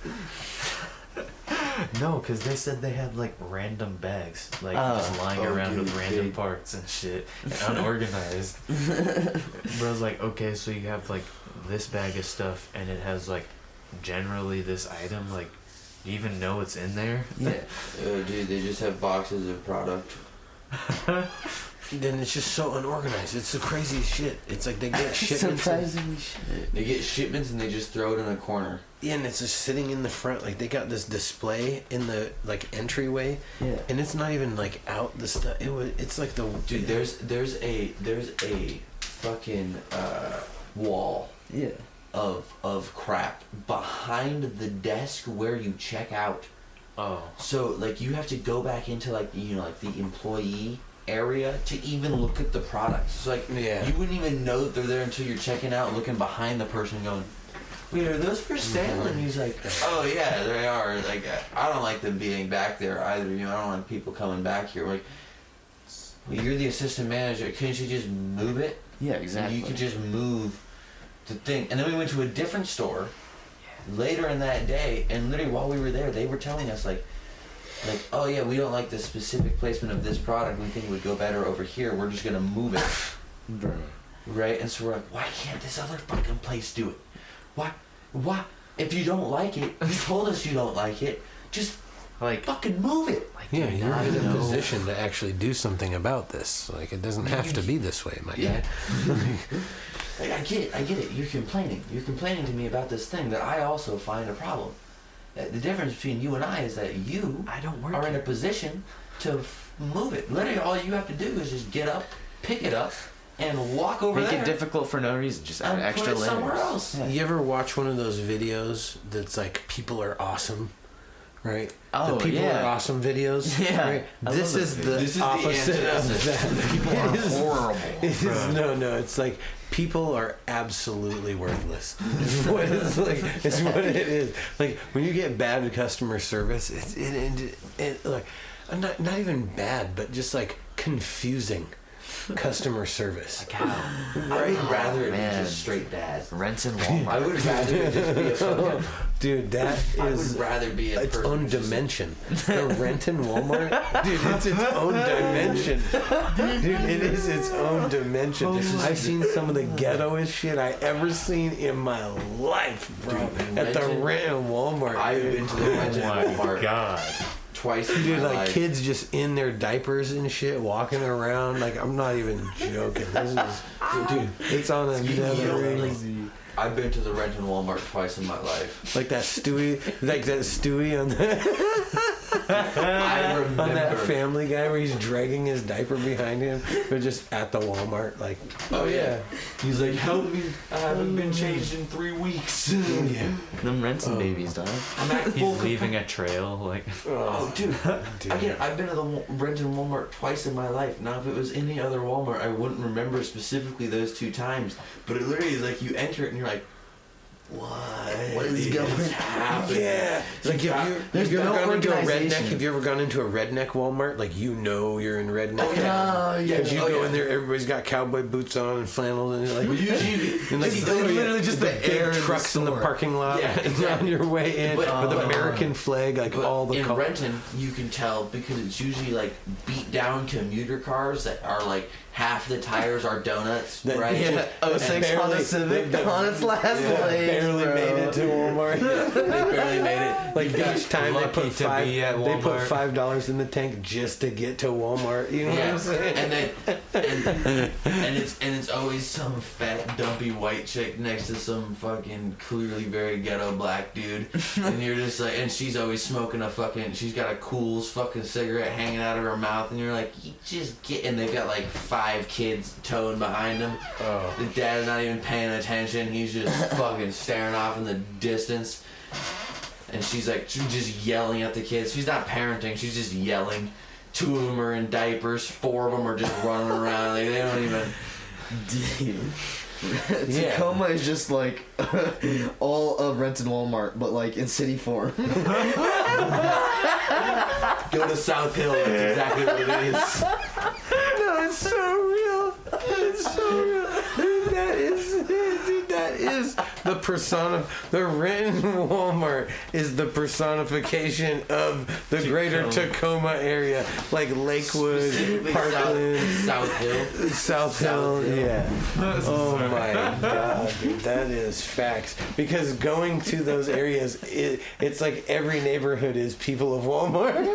No, because they said they had like random bags, like just lying around with random parts and shit, and unorganized. Bro's like, okay, so you have like this bag of stuff, and it has like generally this item. Like, do you even know what's in there? Yeah. Dude, they just have boxes of product. then it's just so unorganized. It's the craziest shit. It's like they get shipments. Surprisingly shit. They get shipments and they just throw it in a corner. Yeah, and it's just sitting in the front. Like they got this display in the like entryway. Yeah. And it's not even like out the stuff. It's like the Dude, there's a fucking wall. Yeah. Of crap behind the desk where you check out. Oh. So like you have to go back into like like the employee area to even look at the products. So like Yeah. you wouldn't even know that they're there until you're checking out, looking behind the person, going, "Wait, are those for sale?" And he's like, "Oh yeah, they are." Like I don't like them being back there either. I don't want people coming back here. We're like, well, you're the assistant manager. Couldn't you just move it? Yeah, exactly. You could just move the thing. And then we went to a different store later in that day, and literally while we were there, they were telling us like, oh yeah, we don't like the specific placement of this product. We think it would go better over here. We're just gonna move it. Bro. Right? And so we're like, why can't this other fucking place do it? Why? If you don't like it, you told us you don't like it. Just Like, fucking move it. like Yeah, do you're not in a know. position to actually do something about this. Like it doesn't have to be this way, my Yeah. guy. Like, I get it. You're complaining to me about this thing that I also find a problem. The difference between you and I is that you I don't work are in a here. position to move it. Literally, all you have to do is just get up, pick it up, and walk over Make there. it difficult for no reason. Just add and extra put it layers. somewhere else. Yeah. You ever watch one of those videos that's like people are awesome, right? Oh, the people yeah. are awesome videos. Yeah. Right? I This love is those the videos. This is the opposite of antithesis. that. People are horrible. It is, no, it's like people are absolutely worthless. It's what it is. Like when you get bad customer service, it's like not even bad, but just like confusing customer service. Like how? I would rather it be man. just straight bad. Rents in Walmart. I would rather it just be a fucking... Dude, that I is would rather be a its person own who's just- dimension. The rent in Walmart, dude, it's its own dimension. Dude, it is its own dimension. I've seen some of the ghettoest shit I ever seen in my life, bro. Dude, At the rented- rent in Walmart. I've dude. been to the rented Walmart God. twice in Dude, my like life. kids just in their diapers and shit, walking around. Like I'm not even joking. This is, dude, it's on another ring. I've been to the rented Walmart twice in my life. Like that Stewie on I remember. on that Family Guy where he's dragging his diaper behind him, but just at the Walmart, like, Oh yeah. He's like, help me! I haven't been changed in 3 weeks. yeah. Them Renton babies, dog. I'm at full He's leaving a trail. Like, Oh, dude. Again, I've been to the rented Walmart twice in my life. Now, if it was any other Walmart, I wouldn't remember specifically those 2 times. But it literally is like you enter it and you're like, what is going happening? Yeah, like There's have you ever no gone into a redneck? organization. Have you ever gone into a redneck Walmart? Like you're in redneck. Oh, yeah. Oh, yeah. Because you Oh, go yeah. in there, everybody's got cowboy boots on and flannels, and you're like, Usually, and like It's oh, yeah, literally just the big air in the trucks in the store. parking lot Yeah, on exactly. your way in But- with but- American flag, like but all the in colors. Renton, you can tell because it's usually like beat down commuter cars that are like half the tires are donuts, That- right? Yeah, And 06 Honda barely- Civic the- on its last Yeah, legs, barely bro. made it to Walmart. They barely made it. Like each time they lucky put to be at they put Walmart. $5 in the tank just to get to Walmart. You know what Yeah, I'm saying? and it's always some fat dumpy white chick next to some fucking clearly very ghetto black dude, and you're just like, and she's always smoking she's got a Cool's fucking cigarette hanging out of her mouth, and you're like, you just get, and they've got like 5 kids towing behind them. Oh. The dad's not even paying attention. He's just fucking staring off in the distance. And she's like just yelling at the kids. She's not parenting. She's just yelling. 2 of them are in diapers. 4 of them are just running around. Like they don't even. Dude. Tacoma is just like all of Renton Walmart, but like in city form. Go to South Hill. That's exactly what it is. No, it's so real. It's so real. Dude, that is the persona. The Renton Walmart is the personification of the greater Tacoma area, like Lakewood, Specifically Parkland, South Hill. South Hill. Yeah. Oh my God, dude, that is facts. Because going to those areas, it's like every neighborhood is people of Walmart.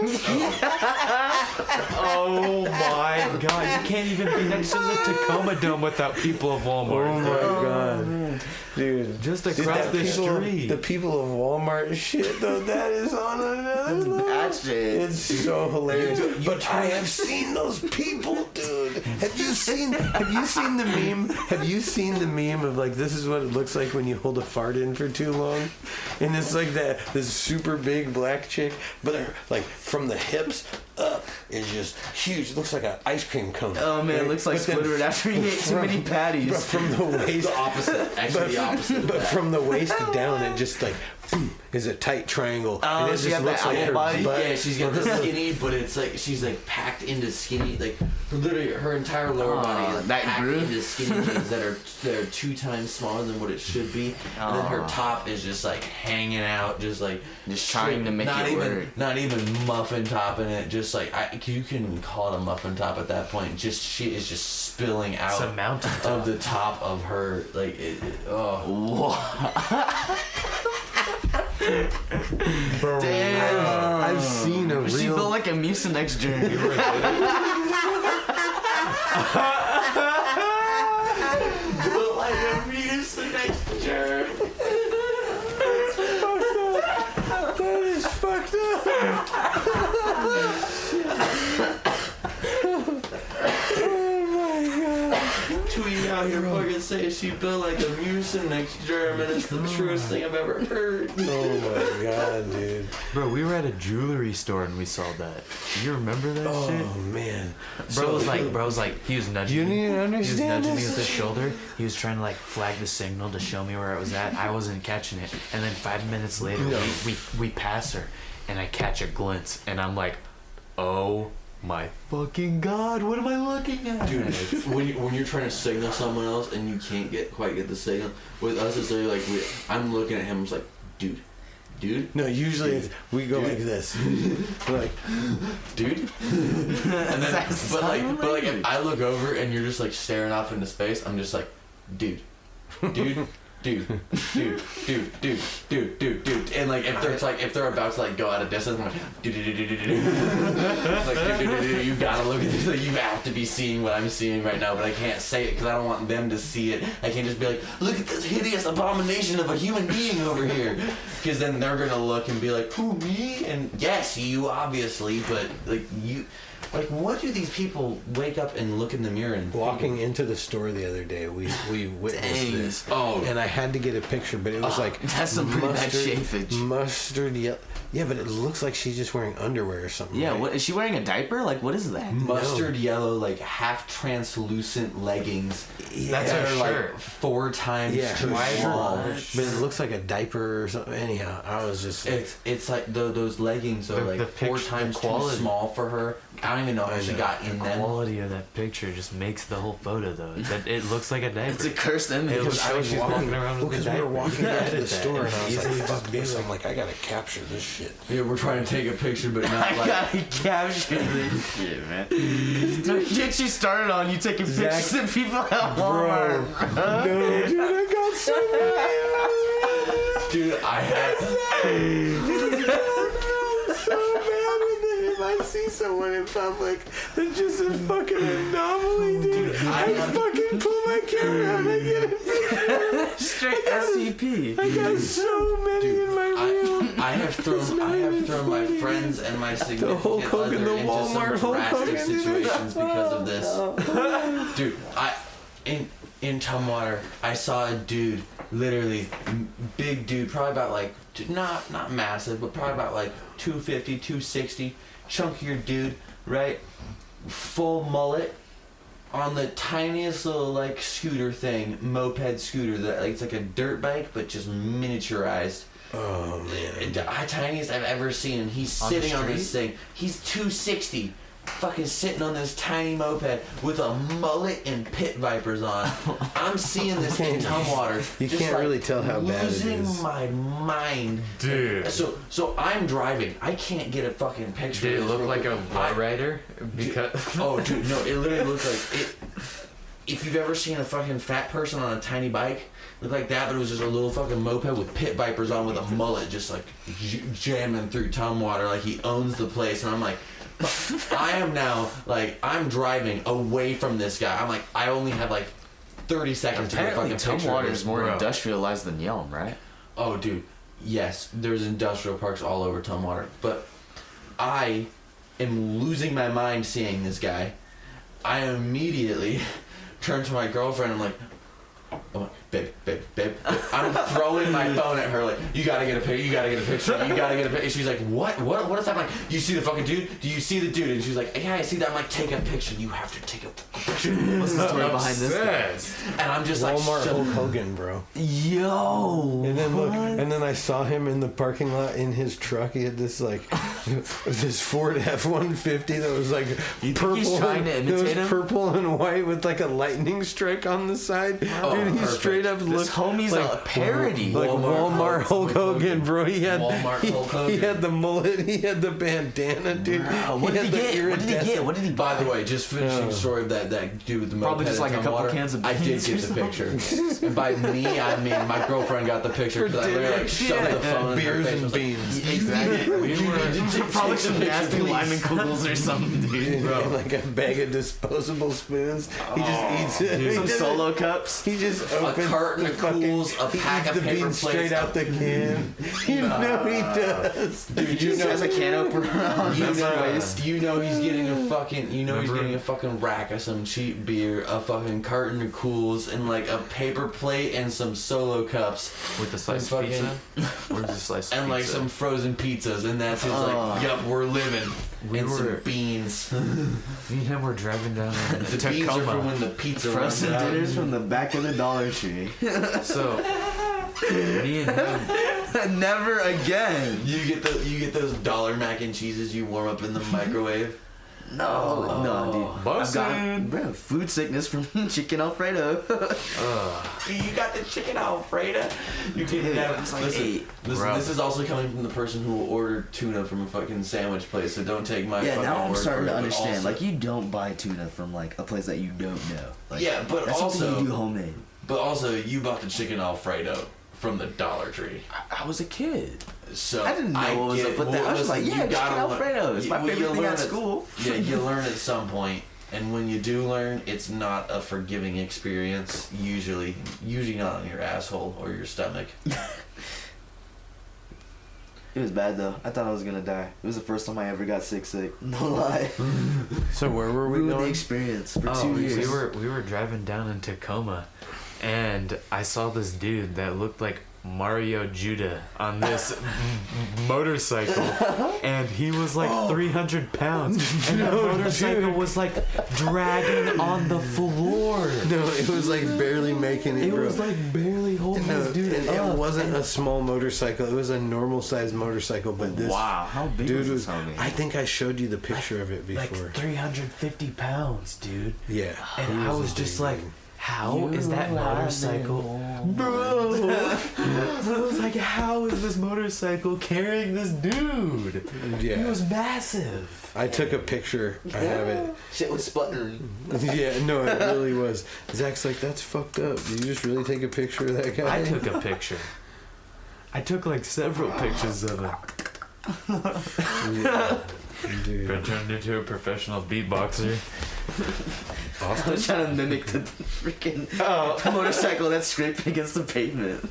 Oh my god, you can't even be next to the Tacoma Dome without people of Walmart. Oh my god, dude! Just across the street. The people of Walmart shit though, that is on another level. That shit. It's so hilarious. But I have seen those people, dude. Have you seen the meme? Have you seen the meme of like, this is what it looks like when you hold a fart in for too long? And it's like this super big black chick, but her, like from the hips up is just huge. It looks like an ice cream cone. Oh man, it looks like Squidward after he ate too many patties. But from the waist, The opposite. Actually, the opposite. but from the waist down, it just like boom, is a tight triangle. Oh, and it she just got looks that like apple her body? butt. Yeah, she's got the skinny, but it's like she's like packed into skinny, like literally her entire lower body is that packed grew? into skinny jeans that are 2 times smaller than what it should be, and then her top is just like hanging out, just like trying to make not it even work. not even muffin topping it, just like you can call it a muffin top at that point. Just she is just spilling It's out a mountain top. of the top of her like oh. Damn. I've seen a She real. built like a Mucinex germ. But like a Mucinex germ. That is fucked Tweet out here fucking saying she built like a Mucinex germ, and it's the truest thing I've ever heard. Oh my god, dude. Bro, we were at a jewelry store and we saw that. You remember that shit? Oh man. Bro was like, he was nudging You me. need to He was understand nudging me this. with his shoulder. He was trying to like flag the signal to show me where it was at. I wasn't catching it. And then 5 minutes later, we pass her, and I catch a glimpse, and I'm like, oh my fucking god, what am I looking at? Dude, when you're trying to signal someone else and you can't quite get the signal, with us it's literally like I'm looking at him, I'm just like, dude. No, usually we go like this. We're like, Dude. And then, but like if I look over and you're just like staring off into space, I'm just like, dude. And like if they're about to like go out of distance, I'm like, like, you gotta look at this. Like, you have to be seeing what I'm seeing right now, but I can't say it because I don't want them to see it. I can't just be like, look at this hideous abomination of a human being over here, because then they're gonna look and be like, who, me? And yes, you obviously, but like you. Like, what do these people wake up and look in the mirror and walking into the store the other day, we witnessed Dang. this. Oh. And I had to get a picture, but it was like That's some pretty bad shapage. Mustard yellow. Yeah, but it looks like she's just wearing underwear or something. Yeah, right? what is she wearing? A diaper? Like, what is that? mustard yellow, like half translucent leggings. That's that her are shirt. like 4 times Yeah, too why is her- small. But it looks like a diaper or something. Anyhow, I was just like, It's like those leggings are The like 4 picture- times the too quality. small for her. I don't even know how she got in The them. quality of that picture just makes the whole photo though. That it looks like a diaper. It's a cursed image. It looks I like was she's walking walking around with because a we were diaper. walking into the Edit that. store and I was Easily like, just fuck be this. like- I'm like, I gotta capture this shit. Yeah, we're trying to take a picture, but not I like. gotta capture this shit, man. Get you started on you taking pictures of people at Walmart. No, dude, I got so mad. Dude, I had. So bad with it. If I see someone in public that's just a fucking anomaly, dude, I fucking pull my camera out and I get a picture. Straight SCP. I got so many in my reel. I have thrown my friends and my significant Hulk Hogan, other the into Walmart some Hulk drastic Hogan, dude. situations because of this. Dude, in Tumwater, I saw a dude, literally big dude, probably about like not massive, but probably about like 250, 260, chunkier dude, right? Full mullet. On the tiniest little like scooter thing, moped scooter that like, it's like a dirt bike but just miniaturized. Oh man. The tiniest I've ever seen. And he's On the sitting on this thing. He's 260, fucking sitting on this tiny moped with a mullet and pit vipers on. I'm seeing this in Tumwater. You just, can't like, really tell how bad it losing is. my mind, Dude. So I'm driving. I can't get a fucking picture. Did it of this look real like a quick. lowrider? Because Oh, dude, no, it literally looks like it. If you've ever seen a fucking fat person on a tiny bike, it looked like that, but it was just a little fucking moped with pit vipers on with a mullet, just like jamming through Tumwater like he owns the place. And I'm like, I am now, like, I'm driving away from this guy. I'm like, I only have, like, 30 seconds to get a fucking picture. Tumwater is more Bro. industrialized than Yelm, right? Oh, dude. Yes, there's industrial parks all over Tumwater. But I am losing my mind seeing this guy. I immediately turn to my girlfriend. I'm like, oh, babe. I'm throwing my phone at her like, you gotta get a picture, you gotta get a picture. She's like, what is that? I'm like, you see the fucking dude? Do you see the dude? And she's like, yeah, I see that. I'm like, take a picture. You have to take a picture. What's the story behind this guy? And I'm just Walmart like, Hulk Hogan, bro. Yo. And then look, and then I saw him in the parking lot in his truck. He had this like this Ford F-150 that was like think purple. he's trying to imitate that was him? purple and white with like a lightning strike on the side. Oh, Dude, he perfect. straight up This looked homie's like a parody. like Walmart Hulk Hogan, bro. He had Walmart Hulk he Hogan. had the mullet. He had the bandana, dude. What did he get? What did he buy? by the way, just finishing the story of that dude with the Probably moped just like in a couple Tumwater, cans of I did beans get or the picture. And by me, I mean my girlfriend got the picture because I literally like shoved the phone in her beers face. I and was like, beans. exactly. We were Probably some nasty Lyman Kugels or something, dude. And like a bag of disposable spoons. He just eats it. He Some doesn't- solo cups. He just A opens carton the of fucking- Cools, a he pack eats of the paper beans plates. straight out the can. You know he does. Dude, He just has a can opener on you his know, waist. you know he's getting a fucking, you know he's Remember- getting a fucking rack of some cheap beer, a fucking carton of Cools, and like a paper plate and some solo cups, with the slice and of pizza. Where's the slice of and like pizza? some frozen pizzas, and that's his Oh. like, yup, we're living. We and were- some beans. Me and him were driving down The to beans are for Tacoma. when the pizza Frozen runs out. dinners from the back of the Dollar Tree. So me and him, Never again. You get those dollar mac and cheeses you warm up in the microwave. No, dude. I've got busted. bro, food sickness from chicken Alfredo. You got the chicken Alfredo. You can Dude, have. I was like, Listen, hey. Bro. this is also coming from the person who will order tuna from a fucking sandwich place. So don't take my Yeah, fucking now I'm word starting for to it, but understand. also- Like, you don't buy tuna from like a place that you don't know. Like, Yeah, but that's also- something you do homemade. But also, you bought the chicken Alfredo from the Dollar Tree. I was a kid. So I didn't know what was get up it. with that. I was listen, like, yeah, you chicken gotta learn- Alfredo. It's my well, you favorite thing learn at school. Yeah, you learn at some point, and when you do learn, it's not a forgiving experience. Usually not on your asshole or your stomach. It was bad though. I thought I was gonna die. It was the first time I ever got sick. No lie. So where were we Ruined the going? experience for oh, 2 years. we were driving down in Tacoma, and I saw this dude that looked like Mario Judah on this motorcycle, and he was like 300 pounds, and the motorcycle was like dragging on the floor. No, it was like barely making it, It bro. was like barely holding No, this dude and up. it wasn't a small motorcycle. It was a normal sized motorcycle, but this Wow, how big dude was was. this homie? I think I showed you the picture of it Like before. 350 pounds, dude. Yeah, And he I a was just big like, dude. how is that motorcycle? Bro! I was like, how is this motorcycle carrying this dude? He Yeah, was massive. I took a picture. I have it. Shit was sputtering. Yeah, no, it really was. Zach's like, that's fucked up. Did you just really take a picture of that guy? I took a picture. I took like several pictures of him. Yeah. Dude. I turned into a professional beatboxer. I was trying to mimic the freaking motorcycle that's scraping against the pavement.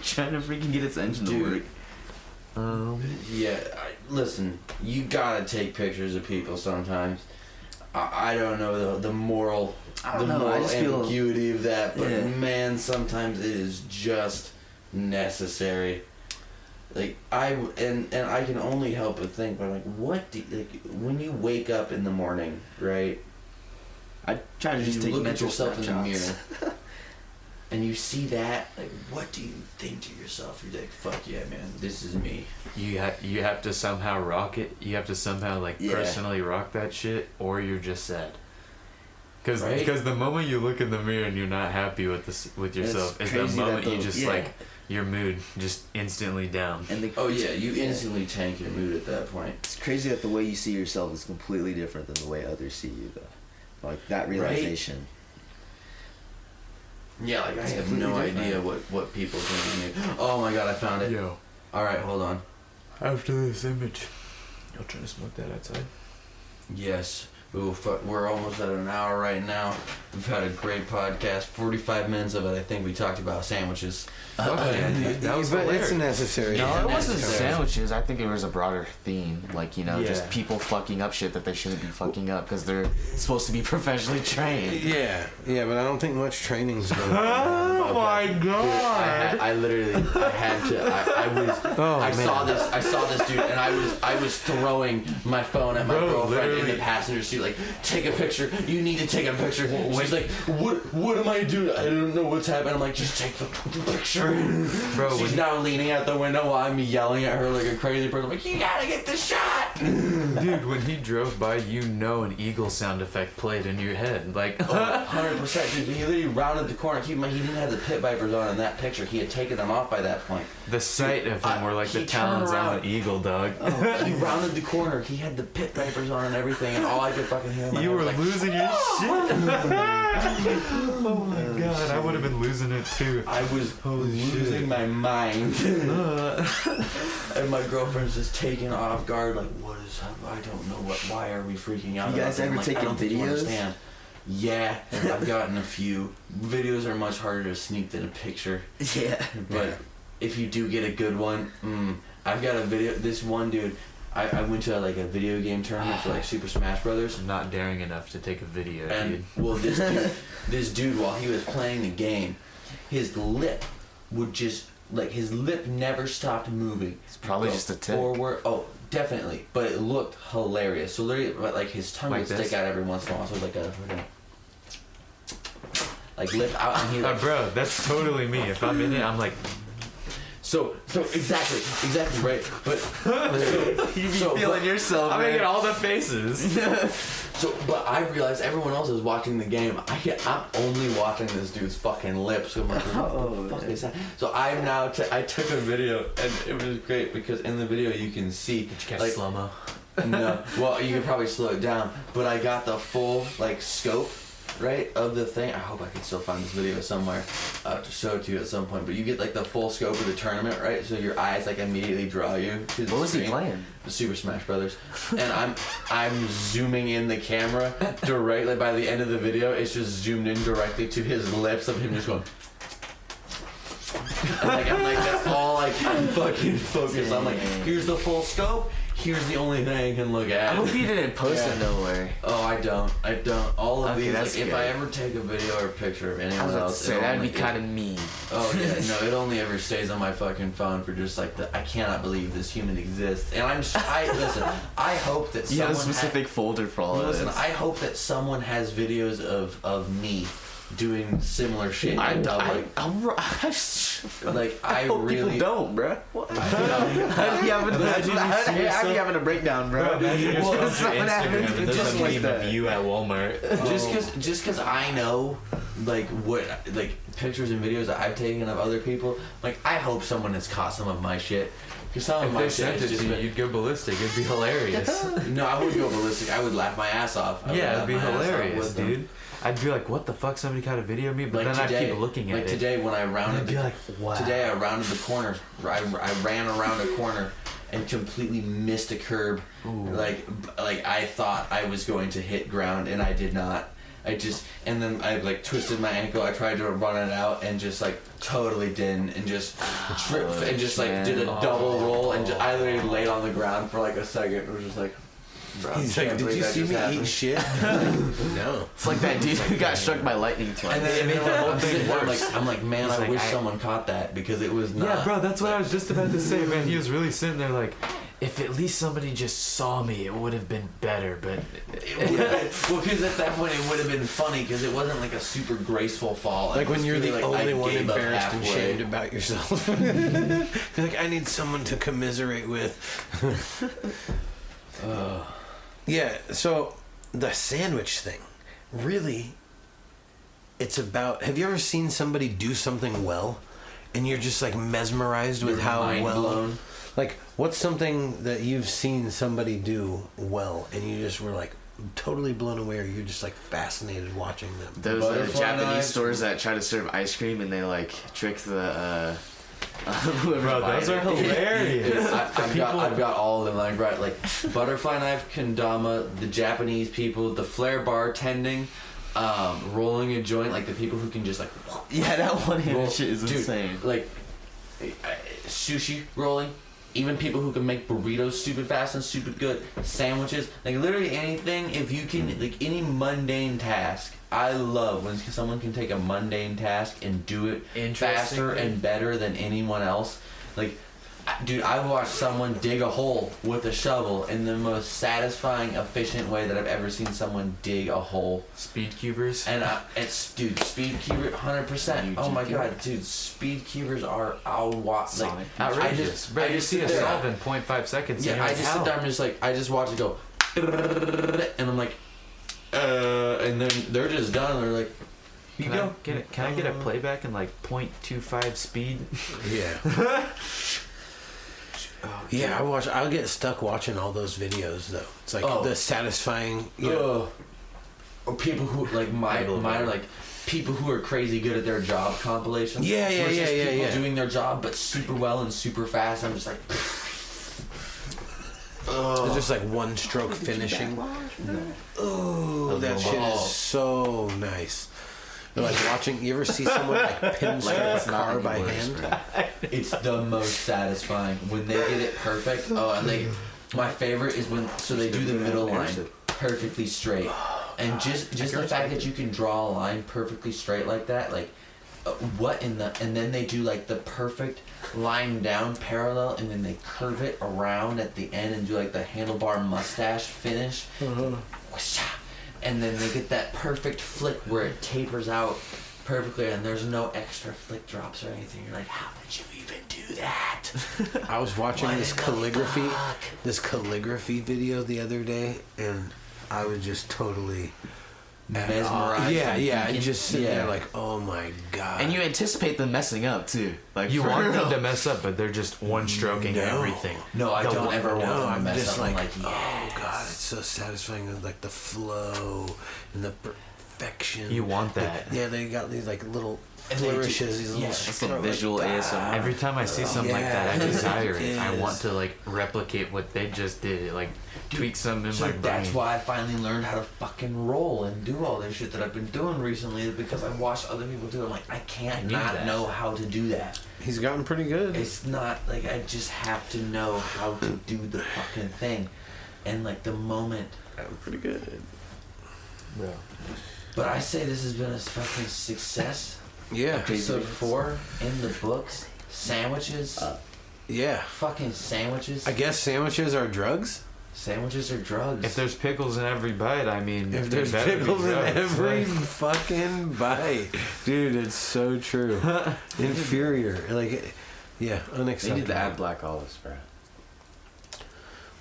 Trying to freaking get its engine to work. Yeah, listen, you gotta take pictures of people sometimes. I don't know the moral, I don't know, I just feel- ambiguity of that, but Yeah. man, sometimes it is just necessary. Like and I can only help but think, but like, what do like when you wake up in the morning, right? I try to just you take look at mental yourself in the snapshots. mirror, and you see that, like, what do you think to yourself? You're like, fuck yeah, man, this is me. You have to somehow rock it. You have to somehow like Yeah. personally rock that shit, or you're just sad. Because Right? the moment you look in the mirror and you're not happy with yourself, is the crazy that moment you the- just yeah. like your mood just instantly down. And the, Oh yeah, you instantly tank your mood at that point. it's crazy that the way you see yourself is completely different than the way others see you, though. Like that realization. Yeah, like I It's have completely no different. idea what people think of me. Oh my god, I found it. Yo, All right, hold on. after this image, y'all trying to smoke that outside? Yes. Ooh, fuck, we're almost at an hour right now. We've had a great podcast. 45 minutes of it, I think we talked about sandwiches. Fuck yeah, dude. That was but hilarious. it's necessary. No, it wasn't necessary. sandwiches. I think it was a broader theme. Like, you know, Yeah. just people fucking up shit that they shouldn't be fucking up because they're supposed to be professionally trained. Yeah, but I don't think much training's going Oh my god! I literally had to. I saw this dude, and I was throwing my phone at my girlfriend in the passenger seat, like, take a picture. You need to take a picture. She's like, what am I doing? I don't know what's happening. I'm like, just take the picture. Bro, she's now leaning out the window while I'm yelling at her like a crazy person. I'm like, you gotta get the shot. Dude, when he drove by, you know an eagle sound effect played in your head. Like, 100%. Dude, he literally rounded the corner. Keep in mind, he didn't have the pit vipers on in that picture. He had taken them off by that point. the sight of him were like he the talons turned on around. an eagle, dog. He rounded the corner. He had the pit vipers on and everything, and all I could fucking hear in my You head were was like, losing your shit. Oh my god, I would have been losing it too. I was losing my mind. And my girlfriend's just taken off guard, like, what is up? I don't know why are we freaking out? You guys about ever that? I'm like, taken I don't think you videos? understand. Yeah, I've gotten a few. Videos are much harder to sneak than a picture. Yeah. But if you do get a good one, I've got a video. This one dude, I went to like a video game tournament for like Super Smash Brothers. I'm not daring enough to take a video, And dude. well, this dude, while he was playing the game, his lip would just his lip never stopped moving. It's probably just a tick. Forward. Oh, definitely. But it looked hilarious. So literally, like his tongue Like would this? stick out every once in a while. So like a lip out, and he like. Bro, that's totally me. If I'm in it, I'm like, So exactly right. But You be feeling yourself, I'm man. making all the faces. but I realized everyone else is watching the game. I'm only watching this dude's fucking lips. So I'm like, what the fuck is that? So I'm now. I took a video, and it was great because in the video you can see. Did you catch like, slow mo? No, well you could probably slow it down, but I got the full scope, right, of the thing. I hope I can still find this video somewhere to show it to you at some point. But you get the full scope of the tournament, right? So your eyes immediately draw you to the What was he screen. playing? The Super Smash Brothers, and I'm zooming in the camera directly. By the end of the video, it's just zoomed in directly to his lips of him just going. And I'm like that's all I'm fucking focused. I'm like, here's the full scope. Here's the only thing I can look at. I hope you didn't post it nowhere. Oh, I don't. All of Okay, these, that's if good. I ever take a video or a picture of I anyone was about to else, say, that'd be kind of mean. Oh yeah, no, it only ever stays on my fucking phone for just I cannot believe this human exists. And listen, I hope that You have someone a specific folder for all of listen, this. I hope that someone has videos of me doing similar shit. I hope really people don't, bro. What? you know, How do you having a breakdown, bro? Imagine you're Well, scrolling through something happened Instagram and there's just a like meme that. of you at Walmart. just because I know what pictures and videos that I've taken of other people, I hope someone has caught some of my shit. Because some of If my they shit sent has it just to you, been, you'd go ballistic. It'd be hilarious. no, I wouldn't go ballistic. I would laugh my ass off. I would Yeah, laugh it'd be my ass off hilarious, with them. dude. I'd be like, what the fuck? Somebody caught a video of me? But then today, I'd keep looking at it. Today when I rounded I'd be like, wow. Today I rounded the corner. I ran around a corner and completely missed a curb. Ooh. I thought I was going to hit ground and I did not. And then I twisted my ankle. I tried to run it out and just totally didn't, and just tripped and just did a double roll, and I literally laid on the ground for a second. It was just bro, He's like, did you see me eat shit? No. It's like that dude who got struck by lightning twice. And then made the whole thing worse. I'm like, man, He's I like, wish someone caught that because it was not. Yeah, bro, that's what I was just about to say, man. He was really sitting there if at least somebody just saw me, it would have been better, but... Well, because at that point it would have been funny because it wasn't a super graceful fall. When you're the only one gave up embarrassed and halfway. shamed about yourself. You're I need someone to commiserate with. Yeah, so the sandwich thing, really, it's about... Have you ever seen somebody do something well and you're just mesmerized with how mind well... blown. What's something that you've seen somebody do well and you just were totally blown away, or you're just fascinated watching them? Those Butterfly Japanese knives. stores that try to serve ice cream and they trick the Bro, those are hilarious. I've got all of them, like butterfly knife, kendama, the Japanese people, the flare bartending, rolling a joint, like the people who can just like Yeah, that one-handed roll. shit is Dude, insane. Like sushi rolling, even people who can make burritos stupid fast and stupid good, sandwiches, like literally anything. If you can, like any mundane task, I love when someone can take a mundane task and do it faster and better than anyone else. Like, dude, I've watched someone dig a hole with a shovel in the most satisfying, efficient way that I've ever seen someone dig a hole. Speed cubers. And dude, speed cuber, 100%. Oh my god, dude, speed cubers are like outrageous. Bro, you see a there. solve in 0.5 seconds. Yeah, I just sit there. I'm just like, I just watch it go, and I'm like, and then they're just done. They're like, Can I get a playback in like 0.25 speed? Yeah. Yeah, I'll get stuck watching all those videos though. It's like the satisfying, you know. Or people who like mine are like people who are crazy good at their job compilations. Yeah, people doing their job but super well and super fast. I'm just like, it's just like one stroke finishing. Oh, that shit is so nice. They're like watching. You ever see someone like pinstripe a car by hand? It's the most satisfying when they get it perfect. Oh, and my favorite is when they do the middle line perfectly straight, and just the fact that you can draw a line perfectly straight like that, like and then they do like the perfect line down parallel, and then they curve it around at the end and do like the handlebar mustache finish. And then they get that perfect flick where it tapers out perfectly and there's no extra flick drops or anything. You're like, how did you even do that? I was watching this calligraphy video the other day, and I was just totally mesmerized. Yeah, I just sit there like, oh my god. And you anticipate them messing up too. Like you want them to mess up, but they're just one stroking everything. No, I don't ever want them to mess up. I'm like, oh god, it's so satisfying. Like the flow and the perfection. You want that. Like, they got these like little flourishes, these little some visual ASMR. Every time I see something like that, I desire it. I want to like replicate what they just did, like tweak something in my brain. That's why I finally learned how to fucking roll and do all this shit that I've been doing recently, is because I watched other people do it. I'm like, I can't not know how to do that. He's gotten pretty good. It's not like I just have to know how to do the fucking thing, and like the moment. I'm pretty good. Yeah. But I say this has been a fucking success. Yeah. Episode 4 in the books. Sandwiches. Yeah. Fucking sandwiches. I guess sandwiches are drugs? Sandwiches are drugs. If there's pickles in every bite, I mean, if there's pickles in every fucking bite. Dude, it's so true. Inferior. Like, yeah, unacceptable. They need to add black olives, bro.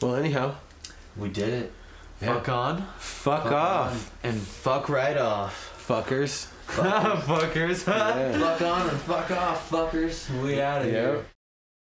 Well, anyhow. We did it. Yeah. Fuck on. Fuck off. And fuck right off. Fuckers. Fuckers. Yeah. Fuck on and fuck off, fuckers. We out of here.